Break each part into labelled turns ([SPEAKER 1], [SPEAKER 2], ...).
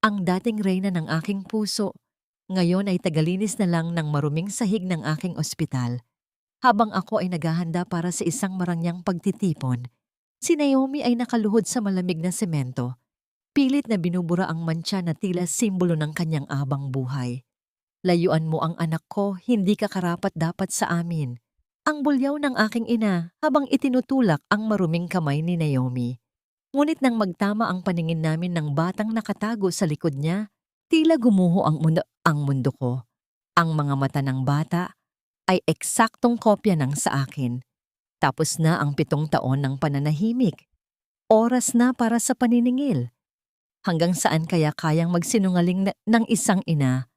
[SPEAKER 1] Ang dating reyna ng aking puso, ngayon ay tagalinis na lang ng maruming sahig ng aking ospital. Habang ako ay naghahanda para sa isang marangyang pagtitipon, si Naomi ay nakaluhod sa malamig na semento. Pilit na binubura ang mantsa na tila simbolo ng kanyang abang buhay. Layuan mo ang anak ko, hindi ka karapat-dapat sa amin. Ang bulyaw ng aking ina habang itinutulak ang maruming kamay ni Naomi. Ngunit nang magtama ang paningin namin ng batang nakatago sa likod niya, tila gumuho ang mundo ko. Ang mga mata ng bata ay eksaktong kopya ng sa akin. Tapos na ang 7 taon ng pananahimik. Oras na para sa paniningil. Hanggang saan kaya kayang magsinungaling ng isang ina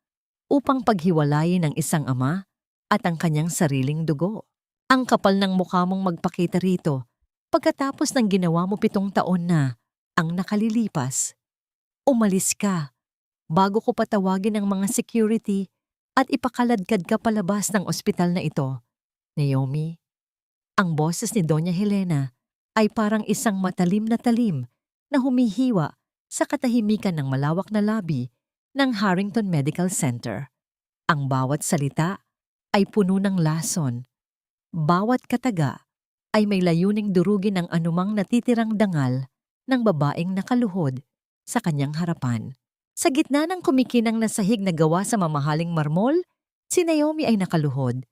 [SPEAKER 1] upang paghiwalayin ng isang ama at ang kanyang sariling dugo? Ang kapal ng mukha mong magpakita rito pagkatapos ng ginawa mo 7 taon na ang nakalilipas. Umalis ka bago ko patawagin ang mga security at ipakaladkad ka palabas ng ospital na ito. Naomi, ang boses ni Doña Helena ay parang isang matalim na talim na humihiwa sa katahimikan ng malawak na lobby ng Harrington Medical Center. Ang bawat salita ay puno ng lason. Bawat kataga ay may layuning durugin ang anumang natitirang dangal ng babaeng nakaluhod sa kanyang harapan. Sa gitna ng kumikinang na sahig na gawa sa mamahaling marmol, si Naomi ay nakaluhod.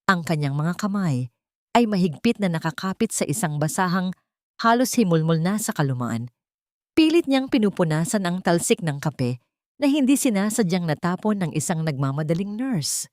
[SPEAKER 1] Ang kanyang mga kamay ay mahigpit na nakakapit sa isang basahang halos himulmol na sa kalumaan. Pilit niyang pinupunasan ang talsik ng kape na hindi sinasadyang natapon ng isang nagmamadaling nurse.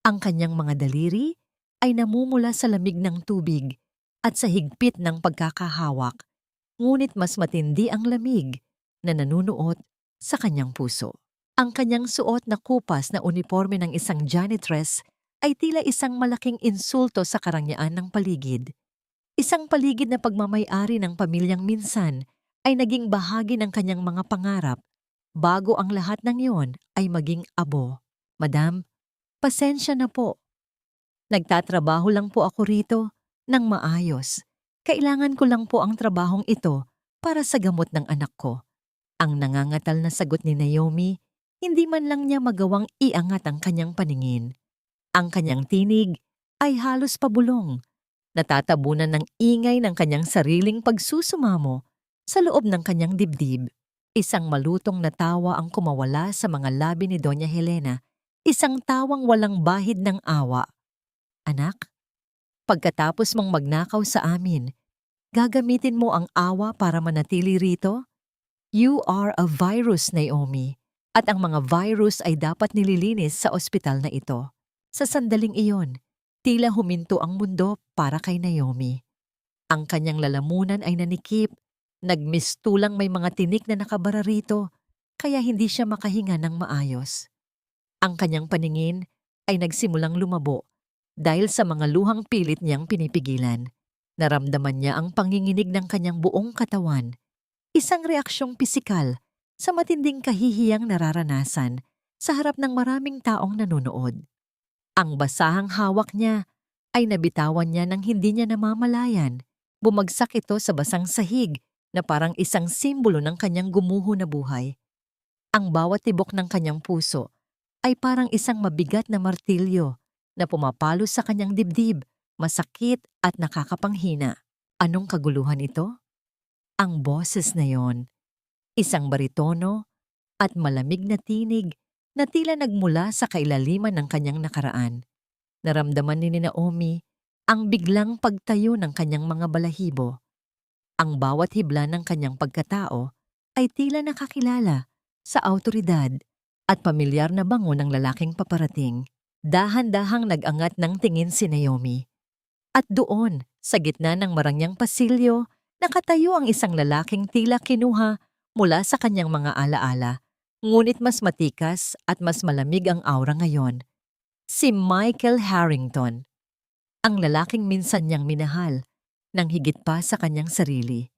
[SPEAKER 1] Ang kanyang mga daliri ay namumula sa lamig ng tubig at sa higpit ng pagkakahawak, ngunit mas matindi ang lamig na nanunuot sa kanyang puso. Ang kanyang suot na kupas na uniforme ng isang janitress ay tila isang malaking insulto sa karangyaan ng paligid. Isang paligid na pagmamay-ari ng pamilyang minsan ay naging bahagi ng kanyang mga pangarap bago ang lahat ng iyon ay maging abo. Madam, pasensya na po. Nagtatrabaho lang po ako rito ng maayos. Kailangan ko lang po ang trabahong ito para sa gamot ng anak ko. Ang nangangatal na sagot ni Naomi, hindi man lang niya magawang iangat ang kanyang paningin. Ang kanyang tinig ay halos pabulong. Natatabunan ng ingay ng kanyang sariling pagsusumamo sa loob ng kanyang dibdib. Isang malutong na tawa ang kumawala sa mga labi ni Doña Helena, isang tawang walang bahid ng awa. Anak, pagkatapos mong magnakaw sa amin, gagamitin mo ang awa para manatili rito? You are a virus, Naomi, at ang mga virus ay dapat nililinis sa ospital na ito. Sa sandaling iyon, tila huminto ang mundo para kay Naomi. Ang kanyang lalamunan ay nanikip, nagmistulang may mga tinik na nakabara rito, kaya hindi siya makahinga ng maayos. Ang kanyang paningin ay nagsimulang lumabo dahil sa mga luhang pilit niyang pinipigilan. Naramdaman niya ang panginginig ng kanyang buong katawan, isang reaksyong pisikal sa matinding kahihiyang nararanasan sa harap ng maraming taong nanonood. Ang basahang hawak niya ay nabitawan niya nang hindi niya namamalayan. Bumagsak ito sa basang sahig na parang isang simbolo ng kanyang gumuho na buhay. Ang bawat tibok ng kanyang puso ay parang isang mabigat na martilyo na pumapalo sa kanyang dibdib, masakit at nakakapanghina. Anong kaguluhan ito? Ang boses na yon, isang baritono at malamig na tinig na tila nagmula sa kailaliman ng kanyang nakaraan. Naramdaman ni Naomi ang biglang pagtayo ng kanyang mga balahibo. Ang bawat hibla ng kanyang pagkatao ay tila nakakilala sa awtoridad at pamilyar na bango ng lalaking paparating. Dahan-dahang nag-angat ng tingin si Naomi. At doon, sa gitna ng marangyang pasilyo, nakatayo ang isang lalaking tila kinuha mula sa kanyang mga alaala, ngunit mas matikas at mas malamig ang aura ngayon. Si Michael Harrington, ang lalaking minsan niyang minahal, nang higit pa sa kanyang sarili.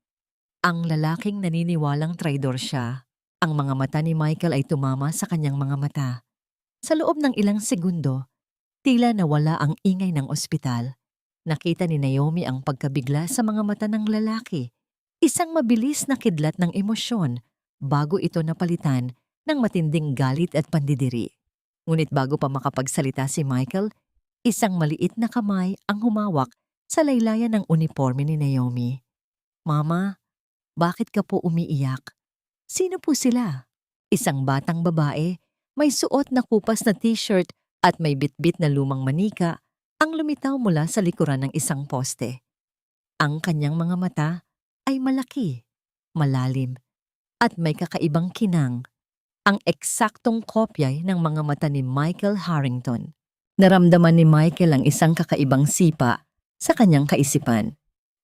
[SPEAKER 1] Ang lalaking naniniwalang traidor siya. Ang mga mata ni Michael ay tumama sa kanyang mga mata. Sa loob ng ilang segundo, tila nawala ang ingay ng ospital. Nakita ni Naomi ang pagkabigla sa mga mata ng lalaki. Isang mabilis na kidlat ng emosyon bago ito napalitan ng matinding galit at pandidiri. Ngunit bago pa makapagsalita si Michael, isang maliit na kamay ang humawak sa laylayan ng uniforme ni Naomi. "Mama, bakit ka po umiiyak? Sino po sila?" Isang batang babae, may suot na kupas na t-shirt at may bitbit na lumang manika, ang lumitaw mula sa likuran ng isang poste. Ang kanyang mga mata ay malaki, malalim, at may kakaibang kinang, ang eksaktong kopya ng mga mata ni Michael Harrington. Naramdaman ni Michael ang isang kakaibang sipa sa kanyang kaisipan.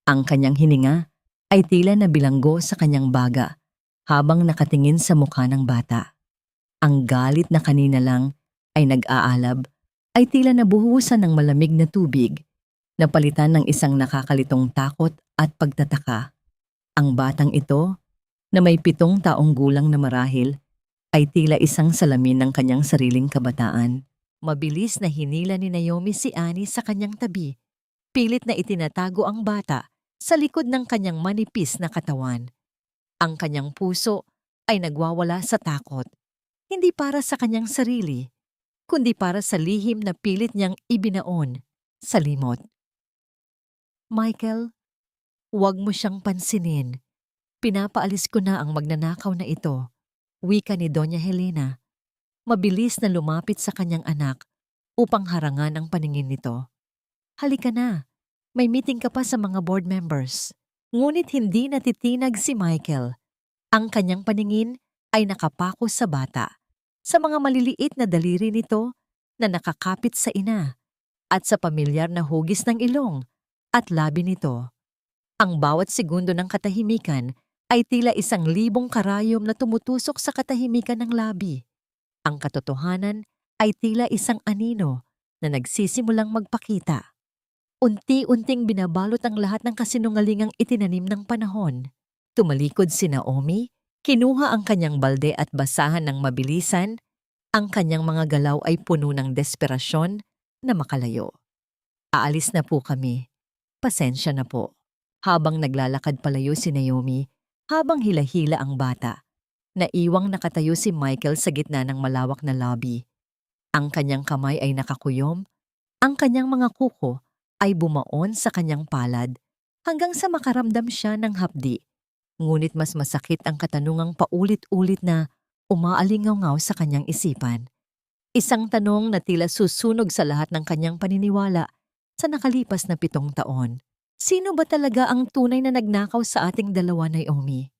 [SPEAKER 1] Ang kanyang hininga ay tila na bilanggo sa kanyang baga habang nakatingin sa mukha ng bata. Ang galit na kanina lang ay nag-aalab ay tila nabuhusan ng malamig na tubig, napalitan ng isang nakakalitong takot at pagtataka. Ang batang ito, na may 7 taong gulang na marahil, ay tila isang salamin ng kanyang sariling kabataan. Mabilis na hinila ni Naomi si Annie sa kanyang tabi. Pilit na itinatago ang bata sa likod ng kanyang manipis na katawan. Ang kanyang puso ay nagwawala sa takot, hindi para sa kanyang sarili, kundi para sa lihim na pilit niyang ibinaon sa limot. "Michael, huwag mo siyang pansinin. Pinapaalis ko na ang magnanakaw na ito," wika ni Doña Helena. Mabilis na lumapit sa kanyang anak upang harangan ang paningin nito. "Halika na, may meeting ka pa sa mga board members." Ngunit hindi natitinag si Michael. Ang kanyang paningin ay nakapako sa bata, sa mga maliliit na daliri nito na nakakapit sa ina, at sa pamilyar na hugis ng ilong at labi nito. Ang bawat segundo ng katahimikan ay tila 1,000 karayom na tumutusok sa katahimikan ng labi. Ang katotohanan ay tila isang anino na nagsisimulang magpakita. Unti-unting binabalot ang lahat ng kasinungalingang itinanim ng panahon. Tumalikod si Naomi, kinuha ang kanyang balde at basahan ng mabilisan. Ang kanyang mga galaw ay puno ng desperasyon na makalayo. "Aalis na po kami. Pasensya na po." Habang naglalakad palayo si Naomi, habang hila-hila ang bata, naiwang nakatayo si Michael sa gitna ng malawak na lobby. Ang kanyang kamay ay nakakuyom, ang kanyang mga kuko ay bumaon sa kanyang palad hanggang sa makaramdam siya ng hapdi. Ngunit mas masakit ang katanungang paulit-ulit na umaalingaw sa kanyang isipan. Isang tanong na tila susunog sa lahat ng kanyang paniniwala sa nakalipas na 7 taon. Sino ba talaga ang tunay na nagnakaw sa ating dalawa, Naomi?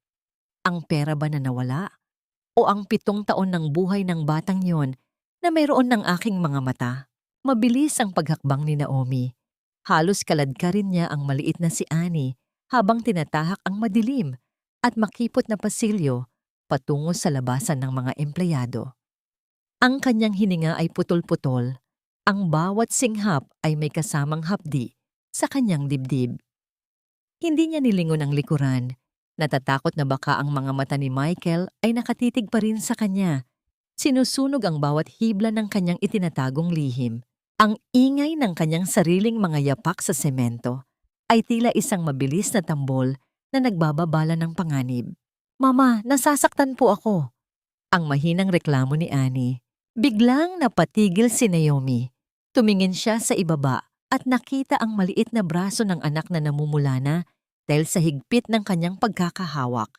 [SPEAKER 1] Ang pera ba na nawala? O ang 7 taon ng buhay ng batang yon na mayroon ng aking mga mata? Mabilis ang paghakbang ni Naomi. Halos kaladkarin niya ang maliit na si Annie habang tinatahak ang madilim at makipot na pasilyo patungo sa labasan ng mga empleyado. Ang kanyang hininga ay putol-putol. Ang bawat singhap ay may kasamang hapdi sa kanyang dibdib. Hindi niya nilingon ang likuran. Natatakot na baka ang mga mata ni Michael ay nakatitig pa rin sa kanya. Sinusunog ang bawat hibla ng kanyang itinatagong lihim. Ang ingay ng kanyang sariling mga yapak sa semento ay tila isang mabilis na tambol na nagbababala ng panganib. "Mama, nasasaktan po ako." Ang mahinang reklamo ni Annie. Biglang napatigil si Naomi. Tumingin siya sa ibaba at nakita ang maliit na braso ng anak na namumula na dahil sa higpit ng kanyang pagkakahawak.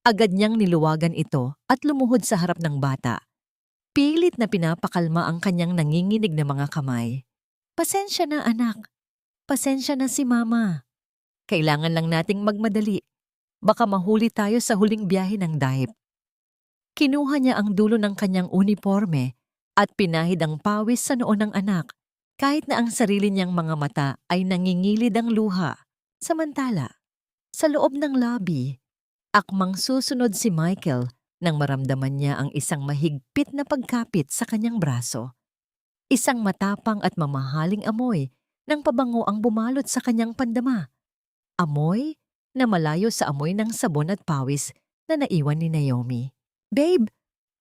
[SPEAKER 1] Agad niyang niluwagan ito at lumuhod sa harap ng bata. Pilit na pinapakalma ang kanyang nanginginig na mga kamay. "Pasensya na, anak. Pasensya na si Mama. Kailangan lang nating magmadali. Baka mahuli tayo sa huling biyahe ng dive." Kinuha niya ang dulo ng kanyang uniforme at pinahid ang pawis sa noo ng anak, kahit na ang sarili niyang mga mata ay nangingilid ang luha. Samantala, sa loob ng lobby, akmang susunod si Michael nang maramdaman niya ang isang mahigpit na pagkapit sa kanyang braso. Isang matapang at mamahaling amoy ng pabango ang bumalot sa kanyang pandama. Amoy na malayo sa amoy ng sabon at pawis na naiwan ni Naomi. "Babe,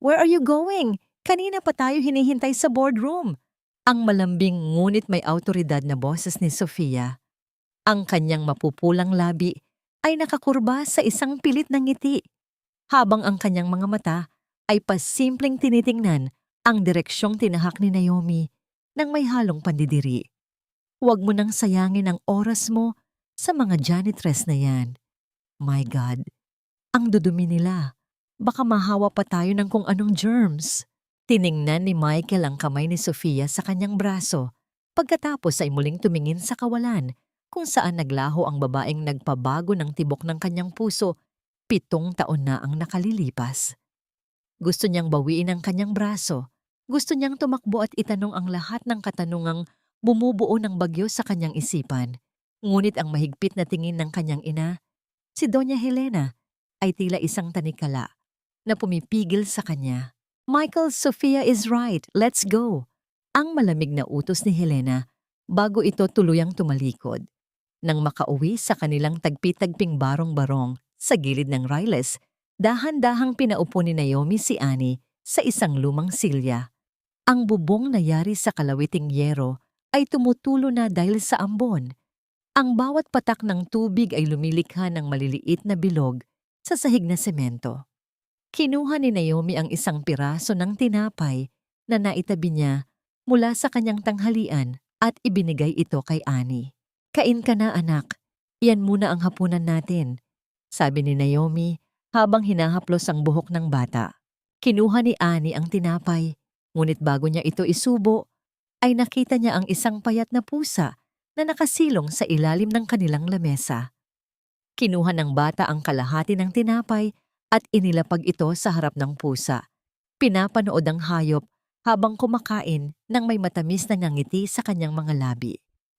[SPEAKER 1] where are you going? Kanina pa tayo hinihintay sa boardroom." Ang malambing ngunit may awtoridad na boses ni Sofia. Ang kanyang mapupulang labi ay nakakurba sa isang pilit na ngiti, habang ang kanyang mga mata ay pasimpleng tinitingnan ang direksyong tinahak ni Naomi nang may halong pandidiri. Huwag mo nang sayangin ang oras mo sa mga janitress na yan. My God, ang dudumi nila. Baka mahawa pa tayo ng kung anong germs. Tiningnan ni Michael ang kamay ni Sofia sa kanyang braso. Pagkatapos ay muling tumingin sa kawalan kung saan naglaho ang babaeng nagpabago ng tibok ng kanyang puso. 7 taon na ang nakalilipas. Gusto niyang bawiin ang kanyang braso. Gusto niyang tumakbo at itanong ang lahat ng katanungang bumubuo ng bagyo sa kanyang isipan. Ngunit ang mahigpit na tingin ng kanyang ina, si Doña Helena, ay tila isang tanikala na pumipigil sa kanya. Michael, Sofia is right. Let's go. Ang malamig na utos ni Helena bago ito tuluyang tumalikod. Nang makauwi sa kanilang tagpi-tagping barong-barong sa gilid ng Riles, dahan-dahang pinaupo ni Naomi si Annie sa isang lumang silya. Ang bubong na yari sa kalawiting yero ay tumutulo na dahil sa ambon. Ang bawat patak ng tubig ay lumilikha ng maliliit na bilog sa sahig na semento. Kinuha ni Naomi ang isang piraso ng tinapay na naitabi niya mula sa kanyang tanghalian at ibinigay ito kay Annie. Kain ka na anak, iyan muna ang hapunan natin, sabi ni Naomi habang hinahaplos ang buhok ng bata. Kinuha ni Annie ang tinapay, ngunit bago niya ito isubo, ay nakita niya ang isang payat na pusa na nakasilong sa ilalim ng kanilang lamesa. Kinuha ng bata ang kalahati ng tinapay at inilapag ito sa harap ng pusa. Pinapanood ang hayop habang kumakain nang may matamis na ngangiti sa kanyang mga labi.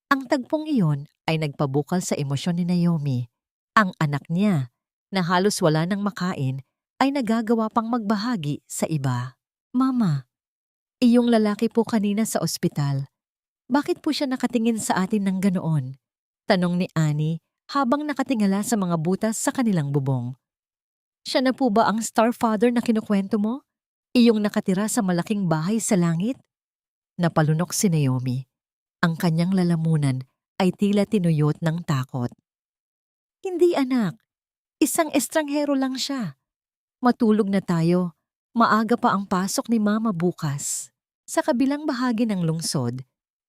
[SPEAKER 1] Ang tagpong iyon ay nagpabukal sa emosyon ni Naomi. Ang anak niya, na halos wala nang makain, ay nagagawa pang magbahagi sa iba. Mama, iyong lalaki po kanina sa ospital. Bakit po siya nakatingin sa atin ng ganoon? Tanong ni Annie habang nakatingala sa mga butas sa kanilang bubong. Siya na po ba ang star father na kinukwento mo? Iyong nakatira sa malaking bahay sa langit? Napalunok si Naomi. Ang kanyang lalamunan ay tila tinuyot ng takot. Hindi anak, isang estranghero lang siya. Matulog na tayo, maaga pa ang pasok ni Mama bukas. Sa kabilang bahagi ng lungsod,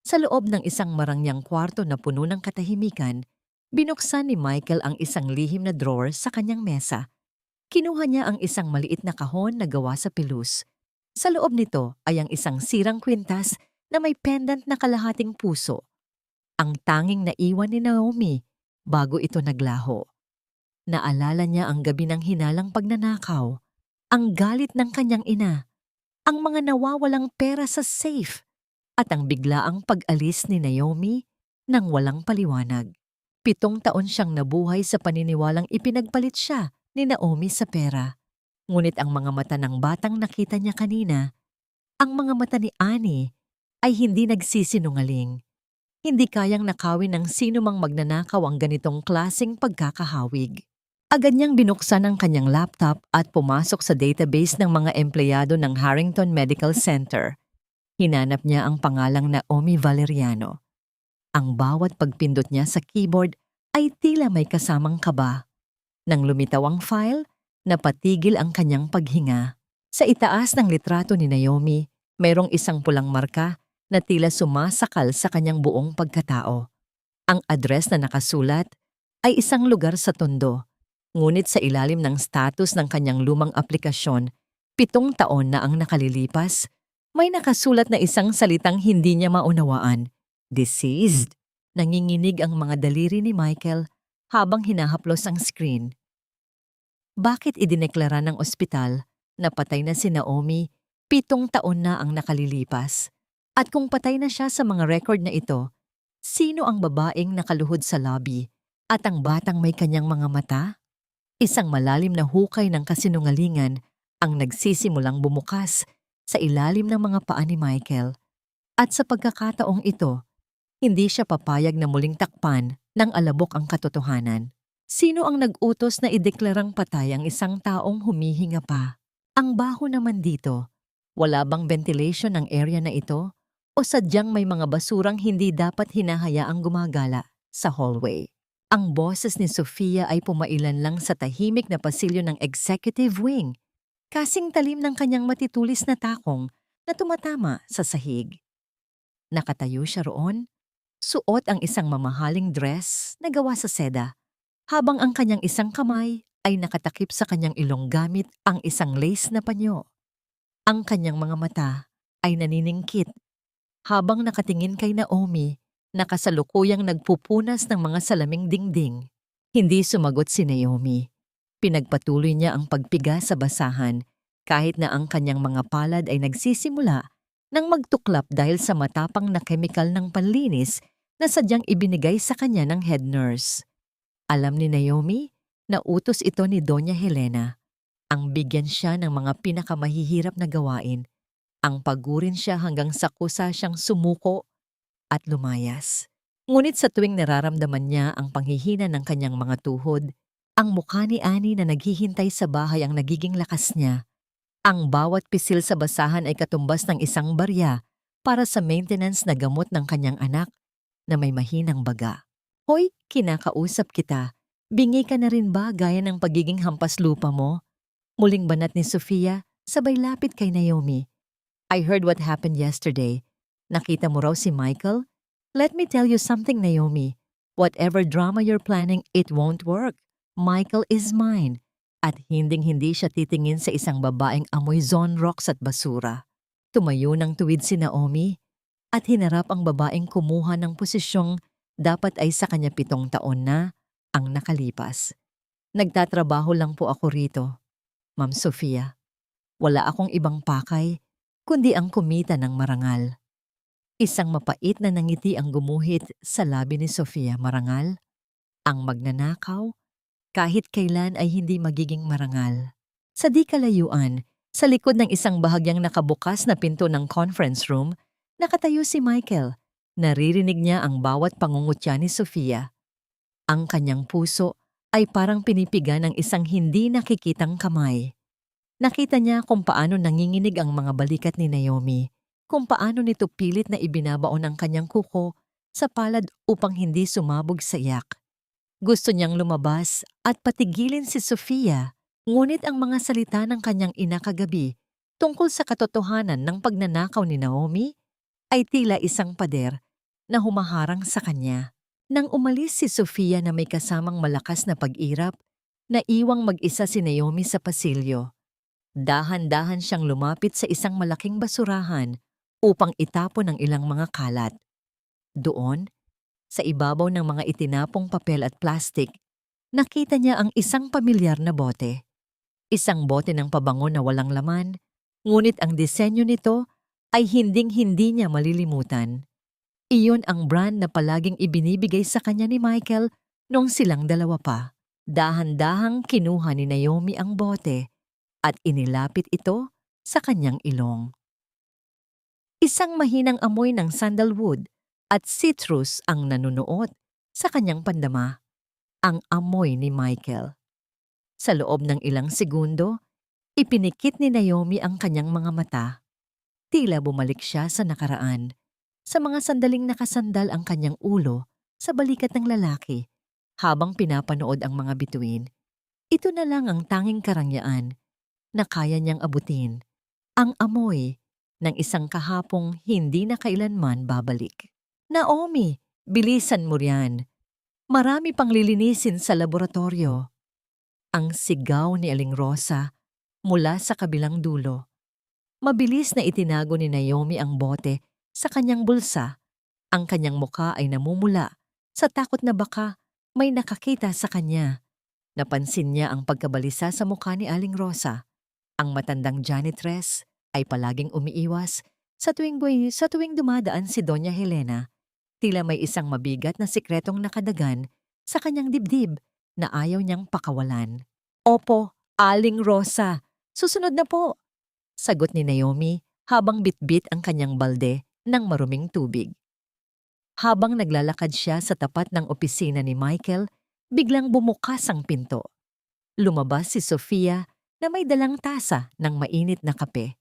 [SPEAKER 1] sa loob ng isang marangyang kwarto na puno ng katahimikan, binuksan ni Michael ang isang lihim na drawer sa kanyang mesa. Kinuha niya ang isang maliit na kahon na gawa sa pilus. Sa loob nito ay ang isang sirang kwintas na may pendant na kalahating puso. Ang tanging naiwan ni Naomi bago ito naglaho. Naalala niya ang gabi ng hinalang pagnanakaw, ang galit ng kanyang ina, ang mga nawawalang pera sa safe, at ang biglaang pag-alis ni Naomi nang walang paliwanag. 7 taon siyang nabuhay sa paniniwalang ipinagpalit siya ni Naomi sa pera. Ngunit ang mga mata ng batang nakita niya kanina, ang mga mata ni Annie, ay hindi nagsisinungaling. Hindi kayang nakawin ng sino mang magnanakaw ang ganitong klaseng pagkakahawig. Agad niyang binuksan ang kanyang laptop at pumasok sa database ng mga empleyado ng Harrington Medical Center. Hinanap niya ang pangalang Naomi Valeriano. Ang bawat pagpindot niya sa keyboard ay tila may kasamang kaba. Nang lumitaw ang file, napatigil ang kanyang paghinga. Sa itaas ng litrato ni Naomi, mayroong isang pulang marka na tila sumasakal sa kanyang buong pagkatao. Ang address na nakasulat ay isang lugar sa Tondo, ngunit sa ilalim ng status ng kanyang lumang aplikasyon, 7 taon na ang nakalilipas, may nakasulat na isang salitang hindi niya maunawaan, deceased. Nanginginig ang mga daliri ni Michael habang hinahaplos ang screen. Bakit idineklara ng ospital na patay na si Naomi 7 taon na ang nakalilipas? At kung patay na siya sa mga record na ito, sino ang babaeng nakaluhod sa lobby at ang batang may kanyang mga mata? Isang malalim na hukay ng kasinungalingan ang nagsisimulang bumukas sa ilalim ng mga paa ni Michael. At sa pagkakataong ito, hindi siya papayag na muling takpan ng alabok ang katotohanan. Sino ang nag-utos na ideklarang patay ang isang taong humihinga pa? Ang baho naman dito. Wala bang ventilation ng area na ito? O sadyang may mga basurang hindi dapat hinahayaang gumagala sa hallway? Ang boses ni Sofia ay pumailan lang sa tahimik na pasilyo ng executive wing. kasing talim ng kanyang matitulis na takong na tumatama sa sahig. Nakatayo siya roon, suot ang isang mamahaling dress na gawa sa seda, habang ang kanyang isang kamay ay nakatakip sa kanyang ilong gamit ang isang lace na panyo. Ang kanyang mga mata ay naniningkit habang nakatingin kay Naomi na kasalukuyang nagpupunas ng mga salaming dingding. Hindi sumagot si Naomi. Pinagpatuloy niya ang pagpiga sa basahan kahit na ang kanyang mga palad ay nagsisimula nang magtuklap dahil sa matapang na kemikal ng panlinis na sadyang ibinigay sa kanya ng head nurse. Alam ni Naomi na utos ito ni Doña Helena. Ang bigyan siya ng mga pinakamahihirap na gawain, ang pagurin siya hanggang sa kusa siyang sumuko at lumayas. Ngunit sa tuwing nararamdaman niya ang panghihina ng kanyang mga tuhod, ang mukha ni Annie na naghihintay sa bahay ang nagiging lakas niya. Ang bawat pisil sa basahan ay katumbas ng isang barya para sa maintenance na gamot ng kanyang anak na may mahinang baga. Hoy, kinakausap kita. Bingi ka na rin ba gaya ng pagiging hampas lupa mo? Muling banat ni Sofia, sabay lapit kay Naomi. I heard what happened yesterday. Nakita mo raw si Michael? Let me tell you something, Naomi. Whatever drama you're planning, it won't work. Michael is mine. At hinding-hindi siya titingin sa isang babaeng amoy zone rocks at basura. Tumayo ng tuwid si Naomi at hinarap ang babaeng kumuha ng posisyong dapat ay sa kanya 7 taon na ang nakalipas. Nagtatrabaho lang po ako rito, Ma'am Sofia. Wala akong ibang pakay kundi ang kumita ng marangal. Isang mapait na nangiti ang gumuhit sa labi ni Sofia. Marangal? Ang magnanakaw? Kahit kailan ay hindi magiging marangal. Sa di kalayuan, sa likod ng isang bahagyang nakabukas na pinto ng conference room, nakatayo si Michael. Naririnig niya ang bawat pangungutya ni Sofia. Ang kanyang puso ay parang pinipiga ng isang hindi nakikitang kamay. Nakita niya kung paano nanginginig ang mga balikat ni Naomi, kung paano nito pilit na ibinabaon ang kanyang kuko sa palad upang hindi sumabog sa iyak. Gusto niyang lumabas at patigilin si Sofia, ngunit ang mga salita ng kanyang ina kagabi tungkol sa katotohanan ng pagnanakaw ni Naomi ay tila isang pader na humaharang sa kanya. Nang umalis si Sofia na may kasamang malakas na pag-irap, naiwang mag-isa si Naomi sa pasilyo. Dahan-dahan siyang lumapit sa isang malaking basurahan upang itapon ang ilang mga kalat. Doon, sa ibabaw ng mga itinapong papel at plastik, nakita niya ang isang pamilyar na bote. Isang bote ng pabango na walang laman, ngunit ang disenyo nito ay hinding-hindi niya malilimutan. Iyon ang brand na palaging ibinibigay sa kanya ni Michael noong silang dalawa pa. Dahan-dahang kinuha ni Naomi ang bote at inilapit ito sa kanyang ilong. Isang mahinang amoy ng sandalwood at citrus ang nanunuot sa kanyang pandama, ang amoy ni Michael. Sa loob ng ilang segundo, ipinikit ni Naomi ang kanyang mga mata. Tila bumalik siya sa nakaraan. Sa mga sandaling nakasandal ang kanyang ulo sa balikat ng lalaki habang pinapanood ang mga bituin. Ito na lang ang tanging karangyaan na kaya niyang abutin, ang amoy ng isang kahapong hindi na kailanman babalik. Naomi, bilisan mo riyan. Marami pang lilinisin sa laboratorio. Ang sigaw ni Aling Rosa mula sa kabilang dulo. Mabilis na itinago ni Naomi ang bote sa kanyang bulsa. Ang kanyang muka ay namumula sa takot na baka may nakakita sa kanya. Napansin niya ang pagkabalisa sa mukha ni Aling Rosa. Ang matandang janitress ay palaging umiiwas sa tuwing dumadaan si Doña Helena. Tila may isang mabigat na sikretong nakadagan sa kanyang dibdib na ayaw niyang pakawalan. Opo, Aling Rosa, susunod na po, sagot ni Naomi habang bitbit ang kanyang balde ng maruming tubig. Habang naglalakad siya sa tapat ng opisina ni Michael, biglang bumukas ang pinto. Lumabas si Sofia na may dalang tasa ng mainit na kape.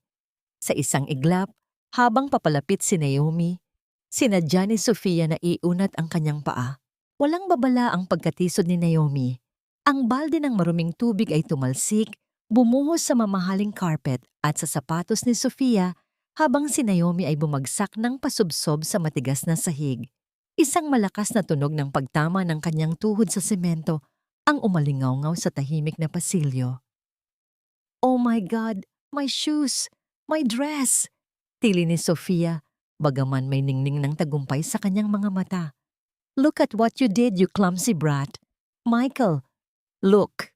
[SPEAKER 1] Sa isang iglap, habang papalapit si Naomi, sinadya ni Sofia na iunat ang kanyang paa. Walang babala ang pagkatisod ni Naomi. Ang balde ng maruming tubig ay tumalsik Bumuhos sa mamahaling carpet at sa sapatos ni Sofia habang si Naomi ay bumagsak ng pasubsob sa matigas na sahig. Isang malakas na tunog ng pagtama ng kanyang tuhod sa semento ang umalingaw-ngaw sa tahimik na pasilyo. "Oh my God! My shoes! My dress!" Tili ni Sofia, bagaman may ningning ng tagumpay sa kanyang mga mata. "Look at what you did, you clumsy brat! Michael, look!"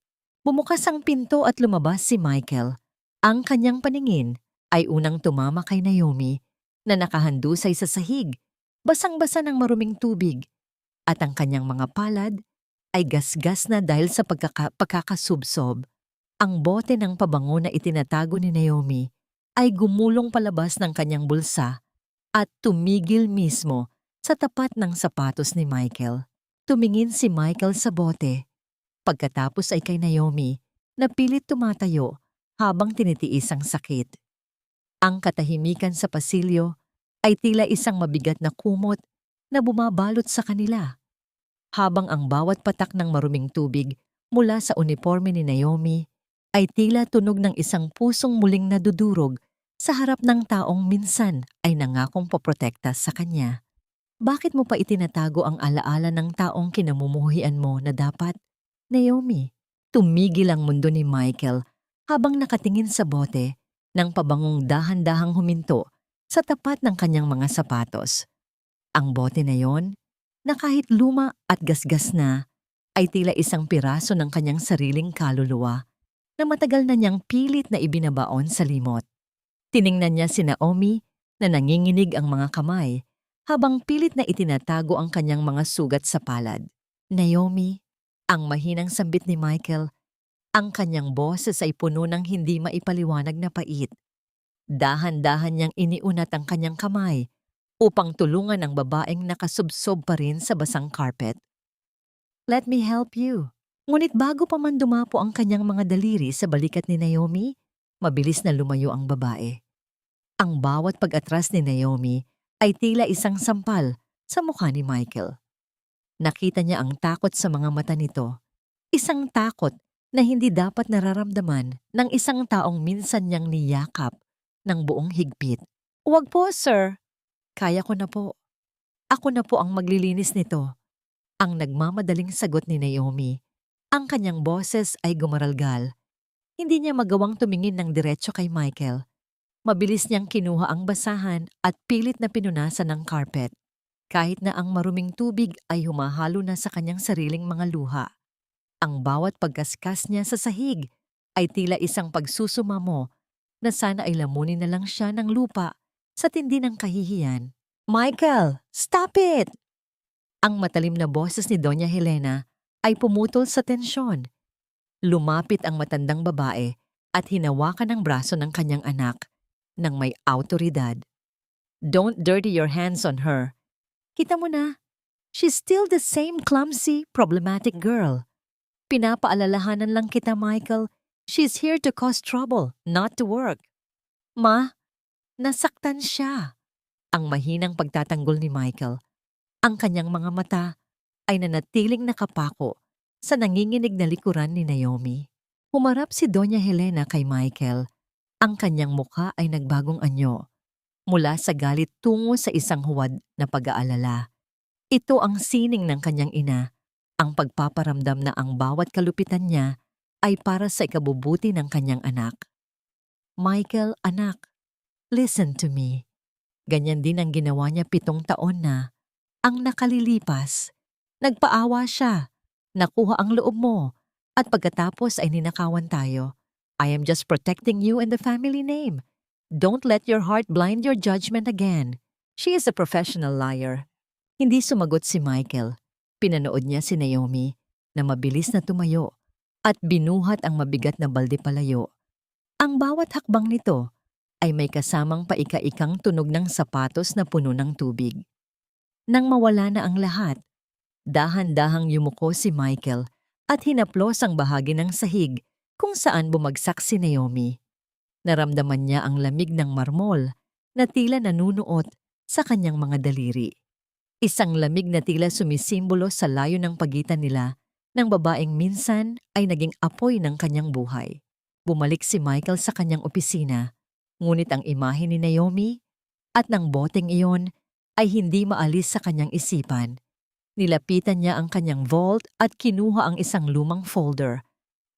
[SPEAKER 1] Bumukas ang pinto at lumabas si Michael. Ang kanyang paningin ay unang tumama kay Naomi na nakahandusay sa sahig, basang-basa ng maruming tubig, at ang kanyang mga palad ay gasgas na dahil sa pagkakasubsob. Ang bote ng pabango na itinatago ni Naomi ay gumulong palabas ng kanyang bulsa at tumigil mismo sa tapat ng sapatos ni Michael. Tumingin si Michael sa bote. Pagkatapos ay kay Naomi na pilit tumatayo habang tinitiis ang sakit. Ang katahimikan sa pasilyo ay tila isang mabigat na kumot na bumabalot sa kanila. Habang ang bawat patak ng maruming tubig mula sa uniforme ni Naomi ay tila tunog ng isang pusong muling nadudurog sa harap ng taong minsan ay nangakong poprotekta sa kanya. Bakit mo pa itinatago ang alaala ng taong kinamumuhian mo na dapat? Naomi, tumigil ang mundo ni Michael habang nakatingin sa bote ng pabangong dahan-dahang huminto sa tapat ng kanyang mga sapatos. Ang bote na yon, na kahit luma at gasgas na, ay tila isang piraso ng kanyang sariling kaluluwa na matagal na niyang pilit na ibinabaon sa limot. Tiningnan niya si Naomi na nanginginig ang mga kamay habang pilit na itinatago ang kanyang mga sugat sa palad. "Naomi," ang mahinang sambit ni Michael, ang kanyang boses ay puno ng hindi maipaliwanag na pait. Dahan-dahan niyang iniunat ang kanyang kamay upang tulungan ang babaeng nakasubsob pa rin sa basang carpet. "Let me help you." Ngunit bago pa man dumapo ang kanyang mga daliri sa balikat ni Naomi, mabilis na lumayo ang babae. Ang bawat pag-atras ni Naomi ay tila isang sampal sa mukha ni Michael. Nakita niya ang takot sa mga mata nito. Isang takot na hindi dapat nararamdaman ng isang taong minsan niyang niyakap ng buong higpit. "Huwag po, sir. Kaya ko na po. Ako na po ang maglilinis nito." Ang nagmamadaling sagot ni Naomi. Ang kanyang boses ay gumaralgal. Hindi niya magawang tumingin ng diretso kay Michael. Mabilis niyang kinuha ang basahan at pilit na pinunasan ng carpet. Kahit na ang maruming tubig ay humahalo na sa kanyang sariling mga luha. Ang bawat pagkaskas niya sa sahig ay tila isang pagsusumamo na sana ay lamunin na lang siya ng lupa sa tindi ng kahihiyan. "Michael, stop it!" Ang matalim na boses ni Doña Helena ay pumutol sa tensyon. Lumapit ang matandang babae at hinawakan ang braso ng kanyang anak ng may awtoridad. "Don't dirty your hands on her. Kita mo na, she's still the same clumsy, problematic girl. Pinapaalalahanan lang kita, Michael. She's here to cause trouble, not to work." "Ma, nasaktan siya." Ang mahinang pagtatanggol ni Michael. Ang kanyang mga mata ay nanatiling nakapako sa nanginginig na likuran ni Naomi. Humarap si Doña Helena kay Michael. Ang kanyang mukha ay nagbagong anyo, mula sa galit tungo sa isang huwad na pag-aalala. Ito ang sining ng kanyang ina, ang pagpaparamdam na ang bawat kalupitan niya ay para sa ikabubuti ng kanyang anak. "Michael, anak, listen to me." Ganyan din ang ginawa niya 7 taon na. Ang nakalilipas, nagpaawa siya, nakuha ang loob mo, at pagkatapos ay ninakawan tayo. "I am just protecting you and the family name. Don't let your heart blind your judgment again." She is a professional liar. Hindi sumagot si Michael. Pinanood niya si Naomi na mabilis na tumayo at binuhat ang mabigat na balde palayo. Ang bawat hakbang nito ay may kasamang paika-ikang tunog ng sapatos na puno ng tubig. Nang mawala na ang lahat, dahan-dahang yumuko si Michael at hinaplos ang bahagi ng sahig kung saan bumagsak si Naomi. Naramdaman niya ang lamig ng marmol na tila nanunuot sa kanyang mga daliri. Isang lamig na tila sumisimbolo sa layo ng pagitan nila ng babaeng minsan ay naging apoy ng kanyang buhay. Bumalik si Michael sa kanyang opisina, ngunit ang imahe ni Naomi at ng boteng iyon ay hindi maalis sa kanyang isipan. Nilapitan niya ang kanyang vault at kinuha ang isang lumang folder,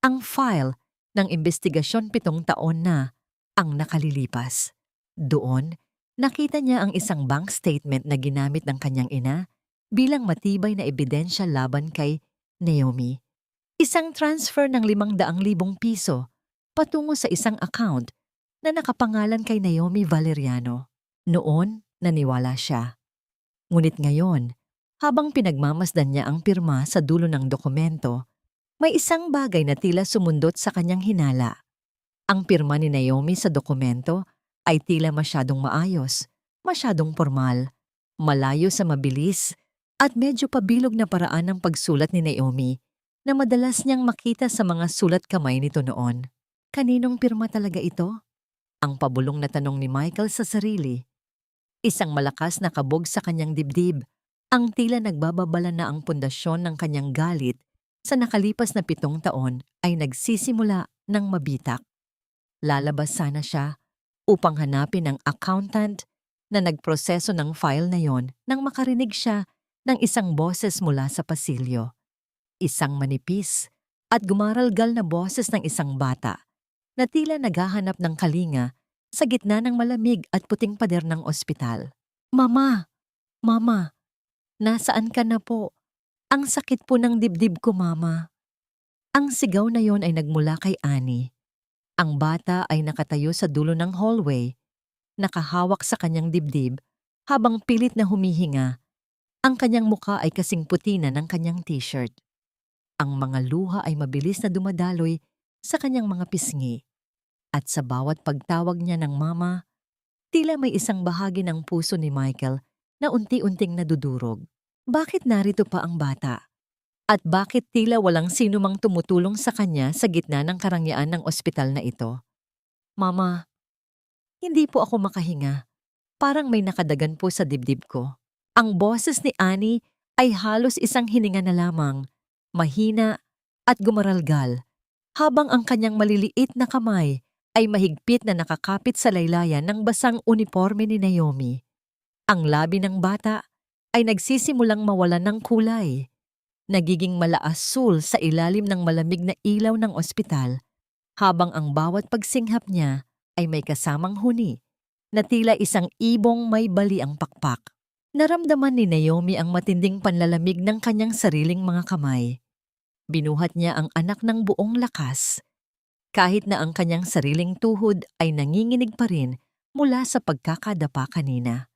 [SPEAKER 1] ang file ng investigasyon 7 taon na ang nakalilipas. Doon, nakita niya ang isang bank statement na ginamit ng kanyang ina bilang matibay na ebidensya laban kay Naomi. Isang transfer ng 500,000 piso patungo sa isang account na nakapangalan kay Naomi Valeriano. Noon, naniwala siya. Ngunit ngayon, habang pinagmamasdan niya ang pirma sa dulo ng dokumento, may isang bagay na tila sumundot sa kanyang hinala. Ang pirma ni Naomi sa dokumento ay tila masyadong maayos, masyadong formal, malayo sa mabilis, at medyo pabilog na paraan ng pagsulat ni Naomi na madalas niyang makita sa mga sulat kamay nito noon. Kaninong pirma talaga ito? Ang pabulong na tanong ni Michael sa sarili. Isang malakas na kabog sa kanyang dibdib, ang tila nagbababala na ang pundasyon ng kanyang galit sa nakalipas na 7 taon ay nagsisimula ng mabitak. Lalabas sana siya upang hanapin ang accountant na nagproseso ng file na yon nang makarinig siya ng isang boses mula sa pasilyo. Isang manipis at gumaralgal na boses ng isang bata na tila naghahanap ng kalinga sa gitna ng malamig at puting pader ng ospital. "Mama! Mama! Nasaan ka na po? Ang sakit po ng dibdib ko, Mama." Ang sigaw na yon ay nagmula kay Annie. Ang bata ay nakatayo sa dulo ng hallway, nakahawak sa kanyang dibdib habang pilit na humihinga. Ang kanyang muka ay kasing puti na ng kanyang t-shirt. Ang mga luha ay mabilis na dumadaloy sa kanyang mga pisngi. At sa bawat pagtawag niya ng mama, tila may isang bahagi ng puso ni Michael na unti-unting nadudurog. Bakit narito pa ang bata? At bakit tila walang sino mang tumutulong sa kanya sa gitna ng karangyaan ng ospital na ito? "Mama, hindi po ako makahinga. Parang may nakadagan po sa dibdib ko." Ang boses ni Annie ay halos isang hininga na lamang, mahina at gumaralgal, habang ang kanyang maliliit na kamay ay mahigpit na nakakapit sa laylayan ng basang uniforme ni Naomi. Ang labi ng bata ay nagsisimulang mawalan ng kulay. Nagiging malaasul sa ilalim ng malamig na ilaw ng ospital, habang ang bawat pagsinghap niya ay may kasamang huni na tila isang ibong may bali ang pakpak. Naramdaman ni Naomi ang matinding panlalamig ng kanyang sariling mga kamay. Binuhat niya ang anak ng buong lakas, kahit na ang kanyang sariling tuhod ay nanginginig pa rin mula sa pagkakadapa kanina.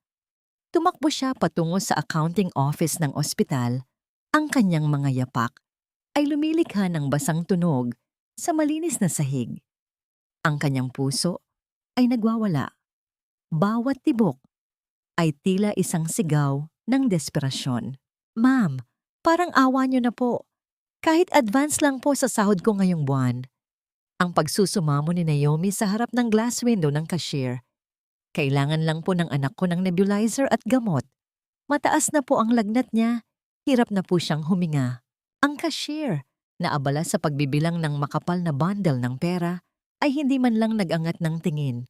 [SPEAKER 1] Tumakbo siya patungo sa accounting office ng ospital. Ang kanyang mga yapak ay lumilikha ng basang tunog sa malinis na sahig. Ang kanyang puso ay nagwawala. Bawat tibok ay tila isang sigaw ng desperasyon. "Ma'am, parang awa niyo na po. Kahit advance lang po sa sahod ko ngayong buwan." Ang pagsusumamo ni Naomi sa harap ng glass window ng cashier. "Kailangan lang po ng anak ko ng nebulizer at gamot. Mataas na po ang lagnat niya. Hirap na po siyang huminga." Ang cashier, na abala sa pagbibilang ng makapal na bundle ng pera, ay hindi man lang nag-angat ng tingin.